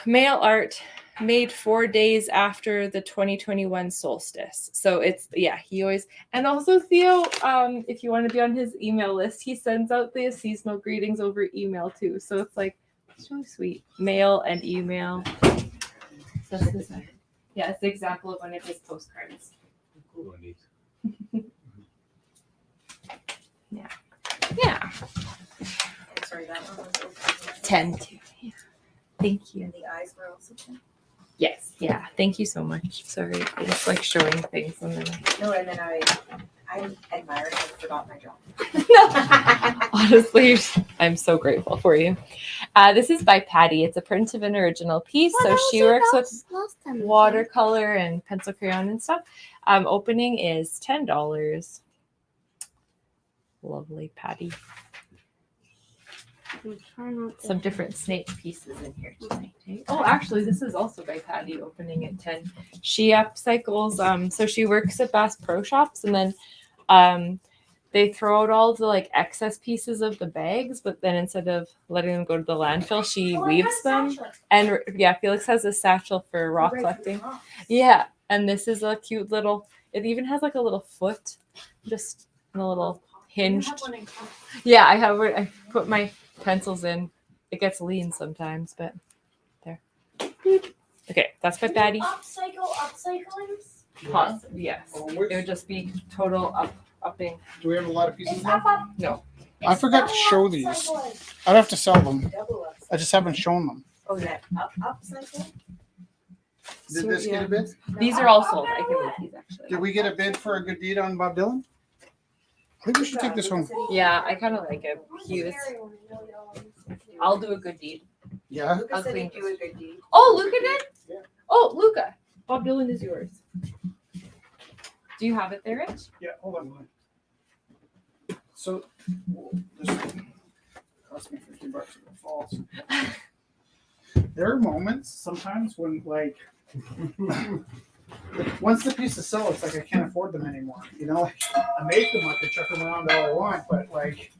Mail art made 4 days after the 2021 solstice. So it's, yeah, he always, and also Theo, if you want to be on his email list, he sends out the seasonal greetings over email too. So it's like, it's really sweet. Mail and email. So this is, yeah, it's the example of one of his postcards. Cool. Neat. Yeah. Sorry, that one was open. 10 too. Yeah. Thank you. And the eyes were also 10. Yes. Yeah. Thank you so much. Sorry. I just like showing things and then No, and then I admired and forgot my job. honestly, I'm so grateful for you. This is by Patty. It's a print of an original piece. So she works with watercolor and pencil crayon and stuff. Opening is $10. Lovely Patty. Some different snake pieces in here tonight. Eh? Oh, actually, this is also by Patty. Opening at 10. She upcycles. So she works at Bass Pro Shops, and then they throw out all the like excess pieces of the bags, but then instead of letting them go to the landfill, she weaves them. And yeah, Felix has a satchel for rock collecting. Yeah, and this is a cute little. It even has like a little foot, just a little hinged. Yeah, I have where I put my pencils in. It gets lean sometimes, but there. Okay, that's by Patty. Upcyclings? Yes, it would just be total upping. Do we have a lot of pieces now? No. I forgot to show these. I'd have to sell them. Double up. I just haven't shown them. Oh, that upcycle? Did this get a bid? These are all sold. I can leave these actually. Did we get a bid for a good deed on Bob Dylan? I think we should take this home. Yeah, I kind of like it. He was. I'll do a good deed. Yeah. Luca said he'd do a good deed. Oh, Luca did? Yeah. Oh, Luca. Bob Dylan is yours. Do you have it there, Rich? Yeah, hold on. So, this cost me $50 if it falls. There are moments sometimes when, like, once the pieces sell, it's like I can't afford them anymore. You know, like, I make them, I can chuck them around all I want, but like,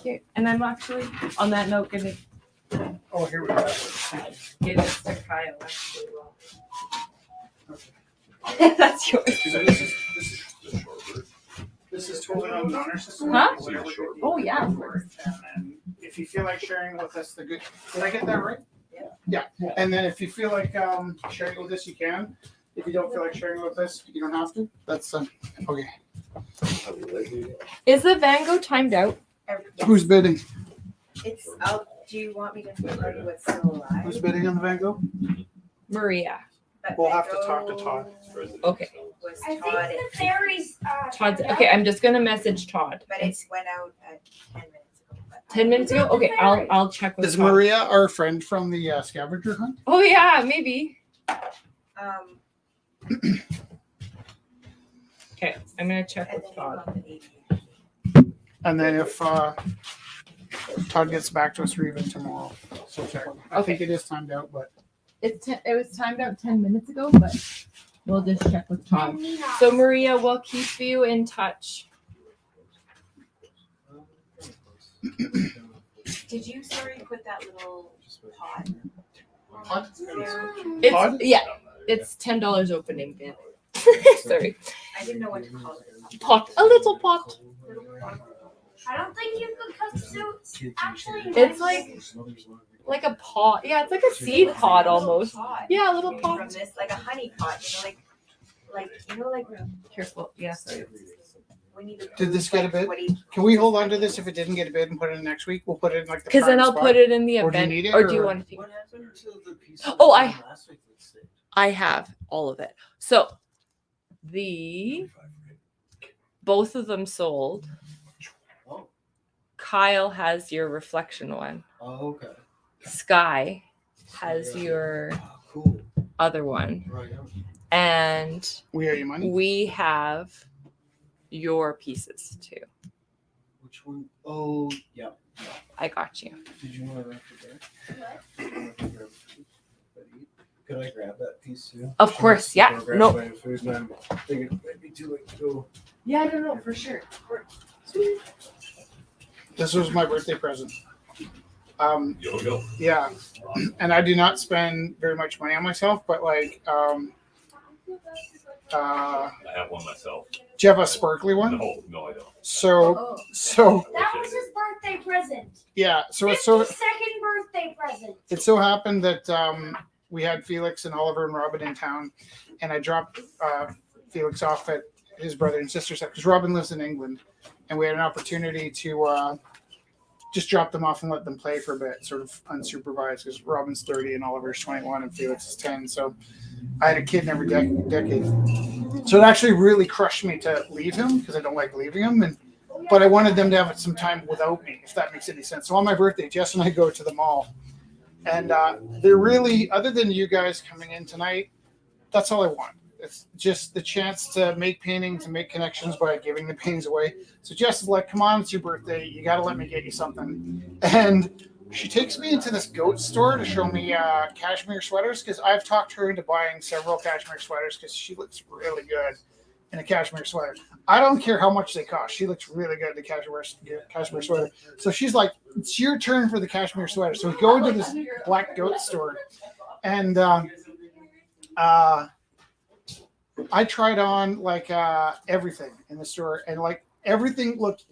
Here. And I'm actually, on that note, gonna oh, here we go. give this to Kyle actually. That's yours. So this is totally on the honor system. Huh? Whatever good deed Oh, yeah, of you course. And then if you feel like sharing with us the good, did I get that right? Yeah. Yeah. And then if you feel like sharing with us, you can. If you don't feel like sharing with us, you don't have to. That's okay. Is the Van Gogh timed out? Yeah. Who's bidding? It's do you want me to tell you what's still alive? Who's bidding on the Van Gogh? Maria. But We'll Van have to talk to Gogh Todd. Okay. Was I think Todd at the fairies. Todd's okay. I'm just gonna message Todd. but it went out at 10 minutes ago. But 10 minutes ago. Okay, I'll check with Is Todd. Maria our friend from the scavenger hunt? Oh yeah, maybe. Um, Okay, I'm gonna check and with then you Todd. want the 80. And then if Todd gets back to us or even tomorrow, so check. I think it is timed out, but It was timed out 10 minutes ago, but we'll just check with Tom. So Maria, we'll keep you in touch. Did you, sorry, put that little pot? Todd? It's Todd? yeah, it's $10 opening bid. Sorry, I didn't know what to call it. pot, a little pot. I don't think you could cut suits. Actually, It's like a pot. Yeah, it's like a seed Looks pod like a little almost. pot. Yeah, a little Maybe pot. From this, like a honey pot, like Careful. Yeah, sorry. when you. Did this get a bid? What do you- can we hold on to this if it didn't get a bid and put it in next week? We'll put it in like the. Because then prime I'll spot. put it in the Or do you event. need it, Or do you or- want to take? What happened to the piece? Oh, I- last week that stayed? I have all of it. So both of them sold. Oh. Kyle has your reflection one. Oh, okay. Sky has your Oh, cool. other one, Right on. and We owe you money. we have your pieces too. Which one? Oh, yeah. I got you. Did you want to wrap it there? Could I grab that piece too? Of course, yeah. Go grab No. my food, and I'm thinking it might be too late to go. Yeah, I don't know for sure. This was my birthday present. Yo-yo. Yeah, and I do not spend very much money on myself, but like, I have one myself. do you have a sparkly one? No, I don't. So That was his birthday present. yeah, so it's 52nd so birthday present. it so happened that we had Felix and Oliver and Robin in town, and I dropped Felix off at his brother and sister's house because Robin lives in England, and we had an opportunity to just drop them off and let them play for a bit, sort of unsupervised, because Robin's 30 and Oliver's 21 and Felix is 10. So I had a kid in every decade. So it actually really crushed me to leave him because I don't like leaving him, but I wanted them to have some time without me, if that makes any sense. So on my birthday, Jess and I go to the mall. And they're really, other than you guys coming in tonight, that's all I want. It's just the chance to make paintings and make connections by giving the paintings away. So Jess is like, come on, it's your birthday. You got to let me get you something. And she takes me into this goat store to show me cashmere sweaters because I've talked her into buying several cashmere sweaters because she looks really good in a cashmere sweater. I don't care how much they cost. She looks really good in a cashmere sweater. So she's like, it's your turn for the cashmere sweater. So we go into this black goat store, and I tried on like everything in the store, and like everything looked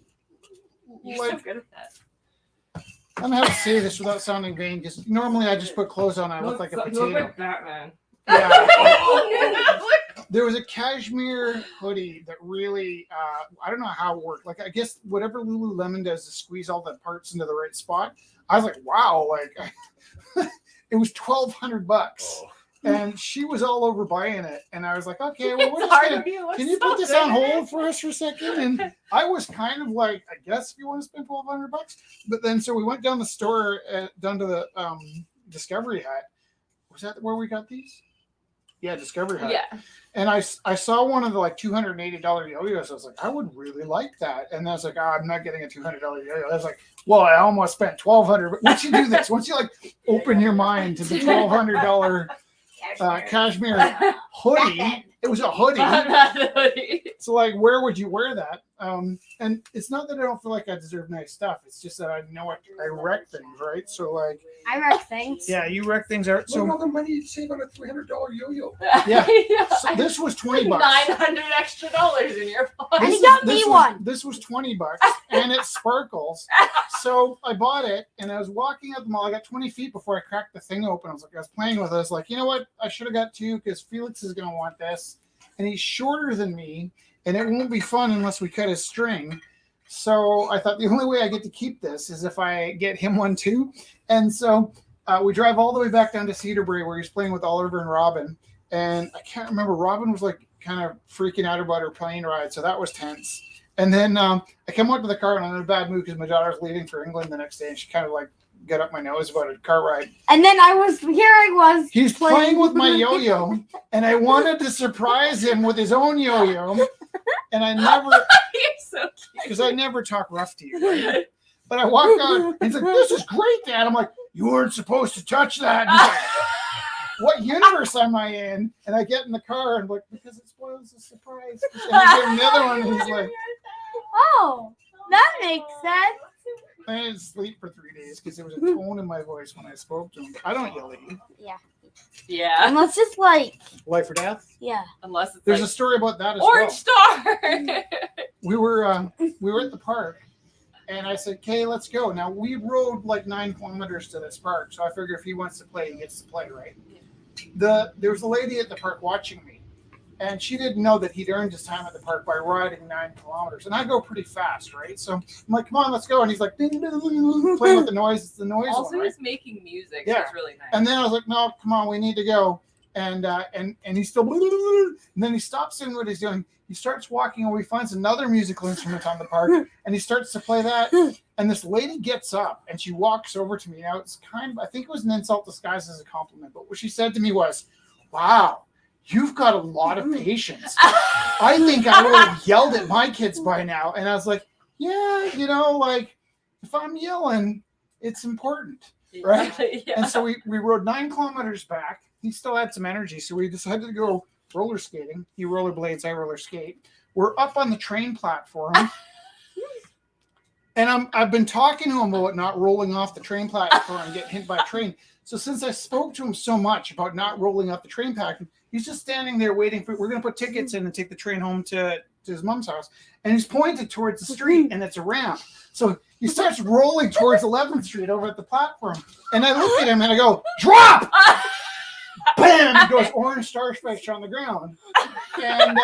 You're like, so good at that. I don't know how to say this without sounding vain, because normally I just put clothes on and I look like a potato. Batman. Yeah. There was a cashmere hoodie that really, I don't know how it worked. Like, I guess whatever Lululemon does to squeeze all the parts into the right spot. I was like, wow, like it was $1,200. Oh. And she was all over buying it. And I was like, okay, well, It's hard to be can you put this on hold for us for a second? And I was kind of like, I guess if you want to spend $1,200. But then, so we went down the store, down to the Discovery Hut. Was that where we got these? Yeah, Discovery Hut. Yeah. And I saw one of the like $280 yo-yos. I was like, I would really like that. And I was like, I'm not getting a $200 yo-yo. I was like, well, I almost spent $1,200. But once you do this, once you like open your mind to the $1,200 cashmere hoodie, it was a hoodie. So like, where would you wear that? And it's not that I don't feel like I deserve nice stuff. It's just that I know I wreck things, right? So like, I wreck things. yeah, you wreck things out. So So all the money you save on a $300 yo-yo. yeah. So this was $20. $900 extra in your pocket. And he got me one. This was $20 and it sparkles. So I bought it and I was walking up the mall. I got 20 feet before I cracked the thing open. I was playing with it. I was like, you know what? I should have got two because Felix is going to want this. And he's shorter than me and it won't be fun unless we cut his string. So I thought the only way I get to keep this is if I get him one too. And so we drive all the way back down to Cedarbury where he's playing with Oliver and Robin. And I can't remember, Robin was like kind of freaking out about her plane ride. So that was tense. And then I come out to the car and I'm in a bad mood because my daughter's leaving for England the next day. And she kind of like got up my nose about a car ride. And then I was He's playing with my yo-yo and I wanted to surprise him with his own yo-yo. And I never, You're so cute. because I never talk rough to you, right? But I walk out and he's like, this is great, Dad. I'm like, you weren't supposed to touch that. And he's like, what universe am I in? And I get in the car and I'm like, because it spoils the surprise. And I give him the other one and he's like, Oh, that makes sense. I didn't sleep for 3 days because there was a tone in my voice when I spoke to him. I don't yell at you. Yeah. Unless it's like, Life or death? yeah. Unless it's There's like a story about that as Orange Star. We were at the park and I said, okay, let's go. Now we rode like 9 kilometers to this park. So I figure if he wants to play, he gets to play, right? There was a lady at the park watching me and she didn't know that he'd earned his time at the park by riding 9 kilometers. And I go pretty fast, right? So I'm like, come on, let's go. And he's like, ding, ding, ding, ding, playing with the noise. It's the noise Also, one, right? he's making music. Yeah. So it's really nice. And then I was like, no, come on, we need to go. And he's still, and then he stops doing what he's doing. He starts walking away, finds another musical instrument on the park, and he starts to play that. And this lady gets up and she walks over to me. Now it's kind of, I think it was an insult disguised as a compliment, but what she said to me was, "Wow, you've got a lot of patience. I think I would have yelled at my kids by now." And I was like, yeah, you know, like if I'm yelling, it's important, right? Yeah. And so we rode 9 kilometers back. He still had some energy, so we decided to go roller skating. He rollerblades, I roller skate. We're up on the train platform. And I've been talking to him about not rolling off the train platform and getting hit by a train. So since I spoke to him so much about not rolling off the train platform, he's just standing there waiting for. We're going to put tickets in and take the train home to his mom's house, and he's pointed towards the street, and it's a ramp. So he starts rolling towards 11th Street over at the platform, and I look at him and I go, "Drop!" Bam! He goes orange star spikes on the ground, and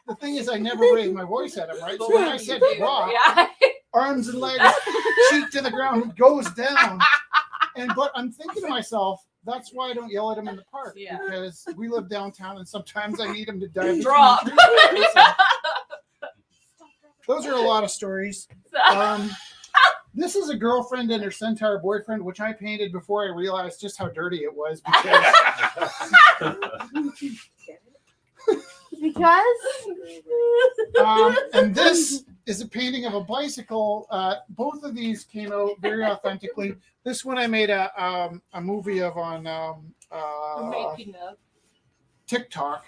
the thing is, I never raised my voice at him, right? So when I said "drop," arms and legs, cheek to the ground, he goes down. But I'm thinking to myself, that's why I don't yell at him in the park, because we live downtown and sometimes I need him to dive. Drop. Those are a lot of stories. This is a girlfriend and her centaur boyfriend, which I painted before I realized just how dirty it was. Because And this is a painting of a bicycle. Both of these came out very authentically. This one I made a movie of on TikTok,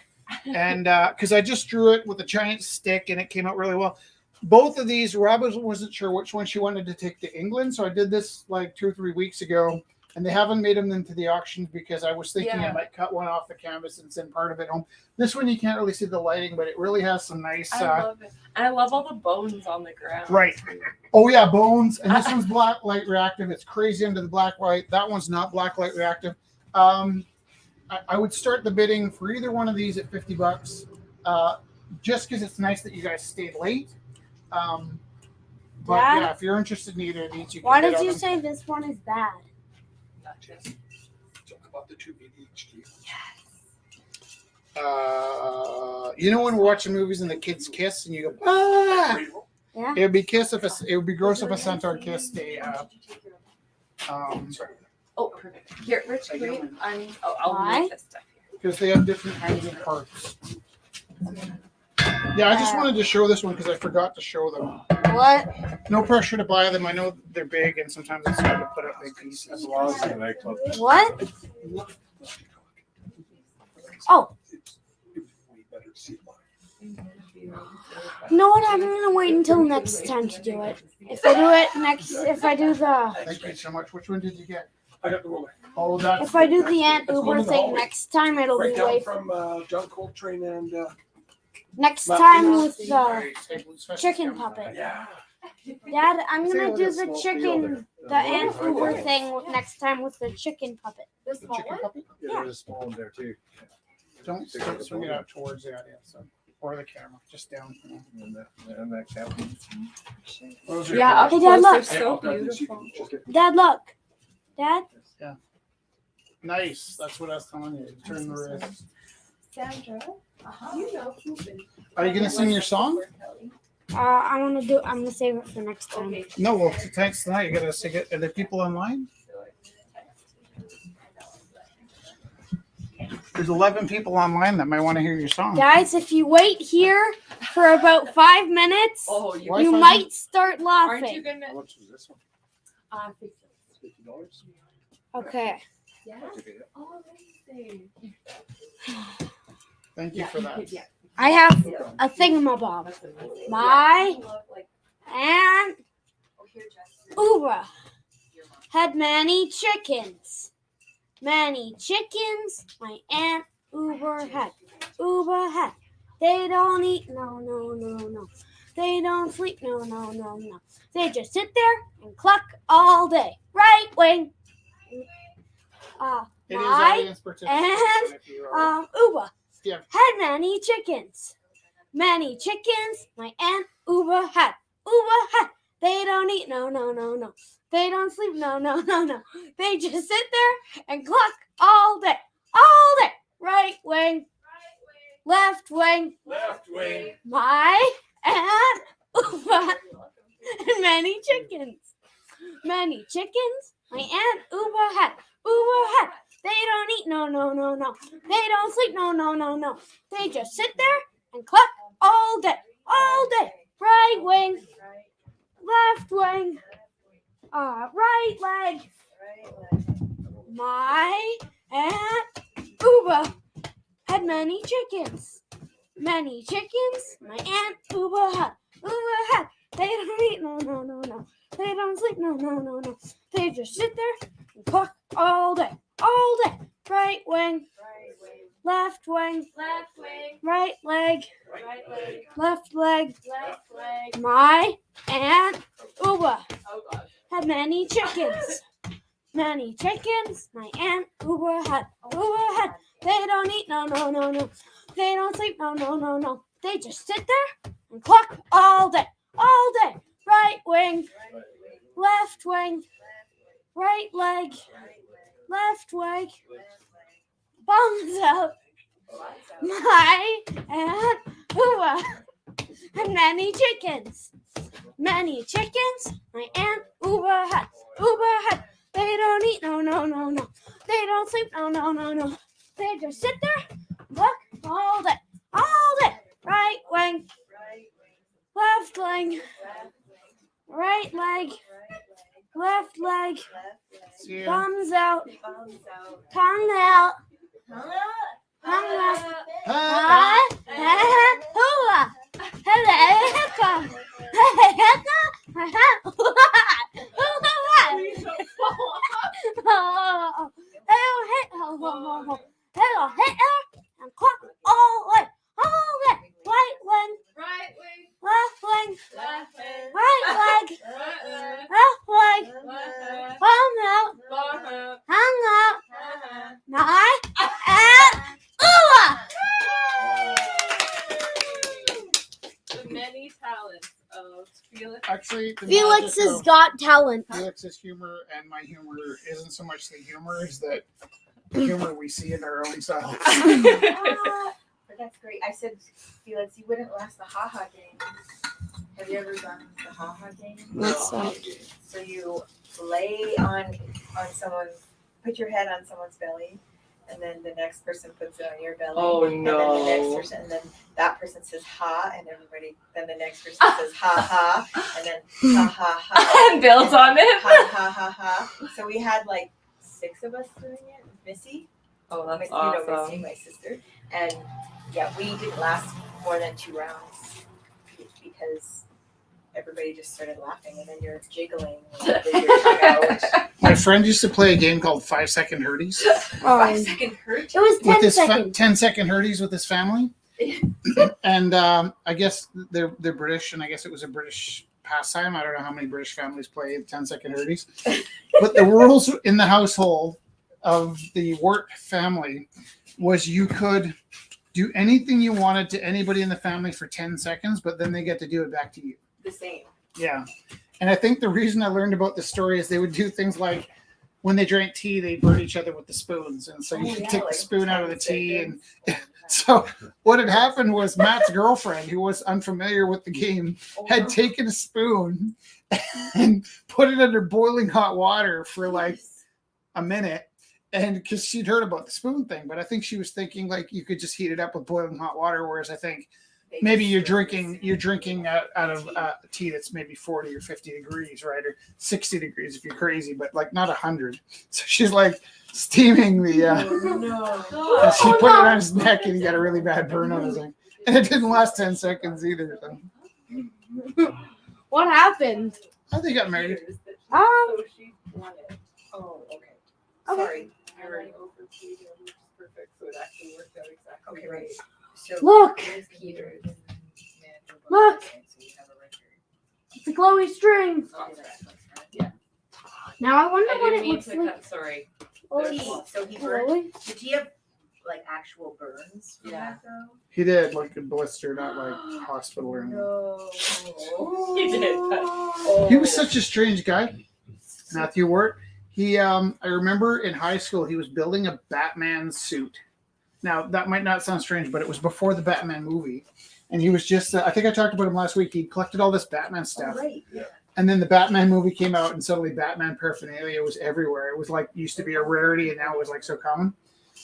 and because I just drew it with a giant stick and it came out really well. Both of these, Rob wasn't sure which one she wanted to take to England, so I did this like 2 or 3 weeks ago, and they haven't made them into the auctions because I was thinking I might cut one off the canvas and send part of it home. This one you can't really see the lighting, but it really has some nice. I love it. And I love all the bones on the ground. Right. Oh yeah, bones. And this one's black light reactive. It's crazy into the black light. That one's not black light reactive. I would start the bidding for either one of these at $50, just because it's nice that you guys stayed late. But Dad? yeah, if you're interested in either of these, you can. why bid did on you them. say this one is bad? Talk about the two ADHD. You know when we're watching movies and the kids kiss and you go, ah! Yeah. It would be it would be gross if a centaur kissed a. Oh, perfect. Here, Rich, can we I'll Why? move this stuff here. Because they have different kinds of parts. Yeah, I just wanted to show this one because I forgot to show them. What? No pressure to buy them. I know they're big and sometimes it's hard to put up big pieces. As long as you make them. What? Oh. You know what? I'm gonna wait until next time to do it. If I do it next, if I do the, Thank you so much. Which one did you get? I got the ruler. Oh, that's. if I do the Aunt Let's go Uber to the thing hallway. next time, it'll Right be down way. from John Coltrane and Next time with the Chicken chicken puppet. yeah. Dad, I'm Say gonna what do it's the small chicken, the Aunt Uber thing next time with the chicken puppet. The chicken puppet? Yeah, there's a small one there too. Don't swing it out towards the audience or the camera, just down. And that count. Those are Yeah, up Hey, close, Dad, they're look. so beautiful. Dad, look. Dad. nice. That's what I was telling you. Turn the wrist. Sandra, you know Cupid. Are you gonna sing your song? I'm gonna save it for next time. Okay. No. Well, thanks tonight. You gotta sing it. Are there people online? There's 11 people online that might want to hear your song. Guys, if you wait here for about 5 minutes, Oh, you Why you 5 might start aren't you laughing. gonna How much was this one? $50. Okay. Yeah. Oh, amazing. Thank you for that. Yeah. I have a thingamabob. My Aunt Uber had many chickens. Many chickens my Aunt Uber had. Uber had. They don't eat, no. They don't sleep, no. They just sit there and cluck all day. Right wing. It is My audience participation. If you are. Uber Yeah. had many chickens. Many chickens my Aunt Uber had. Uber had. They don't eat, no. They don't sleep, no. They just sit there and cluck all day. All day. Right wing. Left wing. Left wing. My Aunt Uber had many chickens. Many chickens my Aunt Uba had. Uba had. They don't eat, no. They don't sleep, no. They just sit there and cluck all day. Right wing, left wing, right leg. My Aunt Uba had many chickens. Many chickens my Aunt Uba had. They don't eat, no. They don't sleep, no. They just sit there and cluck all day. Right wing, left wing, right leg, left leg. My Aunt Uba had many chickens. Many chickens my Aunt Uba had. They don't eat, no. They don't sleep, no. They just sit there and cluck all day. Right wing, left wing, right leg, left leg. Bums out. My Aunt Uba had many chickens. Many chickens my Aunt Uba had. They don't eat, no. They don't sleep, no. They just sit there, look all day. Right wing, left wing, right leg, left leg. See ya. Thumbs out, tongue out. And clock all day. Right wing, left wing, right leg, left leg. Thumb out, tongue out. My Aunt Uba. The many talents of Felix. Actually, the Felix magic has of got talent. Felix's humor and my humor isn't so much the humor as that the humor we see in our own selves. But that's great. I said, Felix, you wouldn't last the ha-ha game. Have you ever done the ha-ha game? What's that? So you lay on someone's, put your head on someone's belly, and then the next person puts it on your belly. Oh And then the next no. person, and then that person says ha, and everybody, then the next person says ha ha, and then ha ha ha. And builds on it. Ha ha ha ha. So we had like 6 of us doing it. Missy, Oh, that's you know Missy, awesome. my sister, and yeah, we didn't last more than 2 rounds because everybody just started laughing, and then you're jiggling with your tongue out. My friend used to play a game called 5-second Hurdies 5-second hurt. It was with 10 his seconds. 10-second Hurdies with his family. And I guess they're British, and I guess it was a British pastime. I don't know how many British families play 10-second Hurdies. But the rules in the household of the Wirt family was you could do anything you wanted to anybody in the family for 10 seconds, but then they get to do it back to you. The same. Yeah. And I think the reason I learned about this story is they would do things like when they drank tea, they'd burn each other with the spoons. And so you could take the spoon out of the tea. And so what had happened was Matt's girlfriend, who was unfamiliar with the game, had taken a spoon and put it under boiling hot water for like a minute. And because she'd heard about the spoon thing, but I think she was thinking like you could just heat it up with boiling hot water. Whereas I think maybe you're drinking out of tea that's maybe 40 or 50 degrees, right? Or 60 degrees if you're crazy, but like not 100. So she's like steaming the, and she put it on his neck and he got a really bad burn on his neck. And it didn't last 10 seconds either. So. What happened? How they got married? So she won it. Oh, okay. Okay. Sorry. I already over Peter, which is perfect, so it actually worked out exactly. Okay, right. So Look. Peter. Look. So you have a record. It's a glowy string. Yeah. Now I wonder I what didn't it mean looks to like. cut. Sorry. Oh, So he burned. glowy. Did he have like actual burns from that though? He did like a blister, not like hospital or anything. No. He did, but- He was such a strange guy, Matthew Wirt. He, I remember in high school, he was building a Batman suit. Now, that might not sound strange, but it was before the Batman movie. And he was just, I think I talked about him last week. He collected all this Batman stuff. Right. And then the Batman movie came out, and suddenly Batman paraphernalia was everywhere. It was like used to be a rarity, and now it was like so common.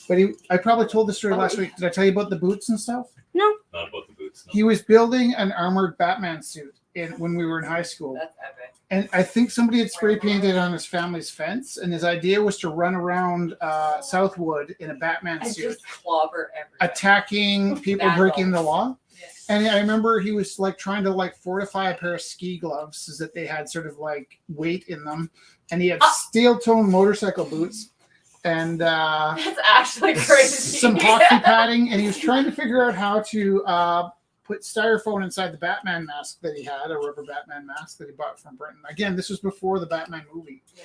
But I probably told the story last week. Did I tell you about the boots and stuff? Not about the boots. No. He was building an armored Batman suit when we were in high school. That's epic. And I think somebody had spray painted on his family's fence, and his idea was to run around Southwood in a Batman And suit, just clobber everything. attacking people Vandals. breaking the law. And I remember he was like trying to like fortify a pair of ski gloves so that they had sort of like weight in them, and he had steel tone motorcycle boots and That's actually crazy. some hockey padding, and he was trying to figure out how to put styrofoam inside the Batman mask that he had, a rubber Batman mask that he bought from Britain. Again, this was before the Batman movie. Yeah.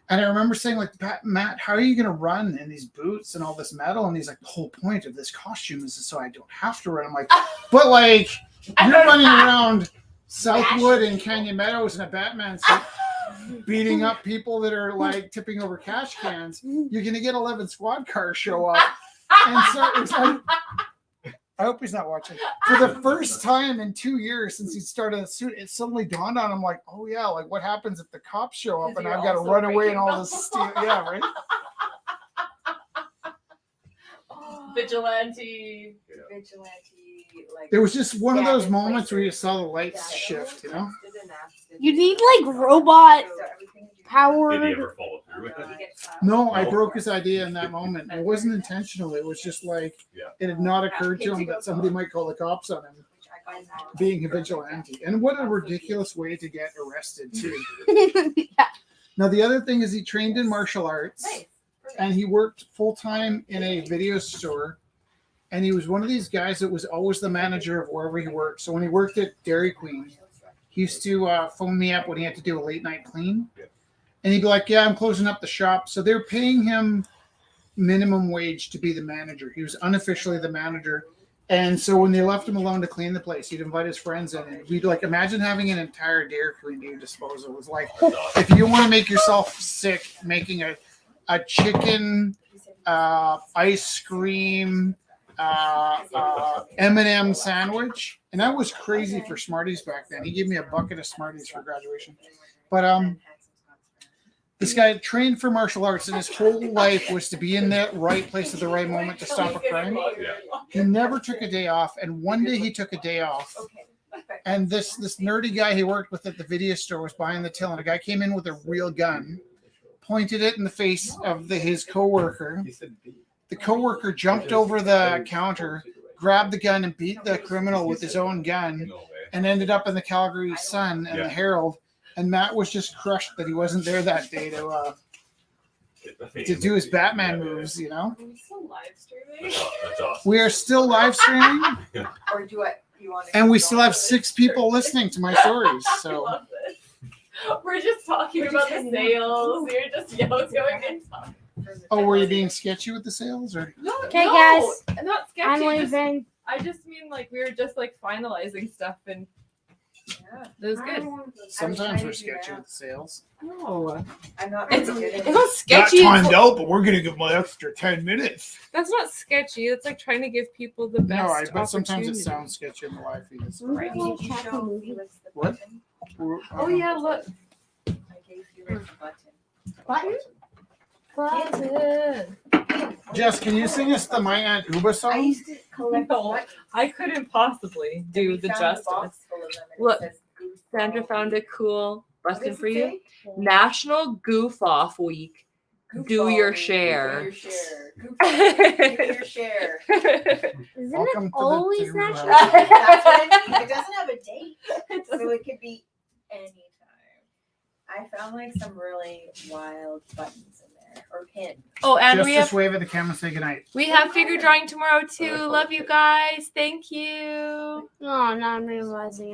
And I remember saying, like, Matt, how are you going to run in these boots and all this metal? And he's like, the whole point of this costume is so I don't have to run. I'm like, but like, you're running around Southwood and Canyon Meadows in a Batman suit, beating up people that are like tipping over cash cans. You're going to get 11 squad cars show up. And so it's like, I hope he's not watching. For the first time in 2 years since he started the suit, it suddenly dawned on him, like, oh yeah, like what happens if the cops show up and I've got to run away and all this steel? Yeah, right. Vigilante. Like It was just one of Yeah, those in moments where you places. saw the lights shift, you know? You need like robot power. Did he ever follow through with it? No, I broke his idea in that moment. It wasn't intentional. It was just like Yeah. it had not occurred to him that somebody might call the cops on him being a vigilante. And what a ridiculous way to get arrested too. Now the other thing is he trained in martial arts and he worked full time in a video store. And he was one of these guys that was always the manager of wherever he worked. So when he worked at Dairy Queen, he used to phone me up when he had to do a late night clean. And he'd be like, yeah, I'm closing up the shop. So they're paying him minimum wage to be the manager. He was unofficially the manager. And so when they left him alone to clean the place, he'd invite his friends in. And we'd like, imagine having an entire Dairy Queen at your disposal. It was like, if you want to make yourself sick, making a chicken, ice cream, M&M sandwich, and that was crazy for Smarties back then. He gave me a bucket of Smarties for graduation. But this guy trained for martial arts, and his whole life was to be in that right place at the right moment to stop a crime. Yeah. He never took a day off, and one day he took a day off. And this nerdy guy he worked with at the video store was behind the till, and a guy came in with a real gun, pointed it in the face of his coworker. The coworker jumped over the counter, grabbed the gun, and beat the criminal with his own gun, No way. and ended up in the Calgary Sun and the Herald. And Matt was just crushed that he wasn't there that day to do his Batman moves. You know, Are we still live streaming? That's awesome. we are still live streaming, Or do you want to? and we still have 6 people listening to my stories. I So love this. We're just talking about the sales. You're just going and talking. oh, were you being sketchy with the sales, or No, Okay, no, guys. not I'm sketchy. leaving. I just mean like we were just like finalizing stuff and that was good. sometimes we're sketchy with the sales? No, I'm not. it's really good at not sketchy. It's like- out, but we're gonna give them an extra 10 minutes. that's not sketchy. It's like trying to give people the best. But sometimes it opportunity. sounds sketchy in the live feed. Right, did you show Felix the What? button? Oh yeah, look. I gave Felix the button. Jess, can you sing us the My Aunt Uba I song? used to collect No, buttons. I couldn't possibly do We the found a justice. box full of them, and it Look, says Goose Sandra Ball. found a cool What busting does for it you. say? National Goof Off Week. Goof Do Ball your Week. share. Do your share. Goof Ball Week. Do your share. Isn't Welcome it to the always Taylor national? House. That's what it means. It doesn't have a date, so it could be anytime. I found like some really wild buttons in there, or pins. Oh, and Just we have this wave at the camera, say goodnight. we have figure drawing tomorrow too. Love you guys. Thank you. No, now I'm realizing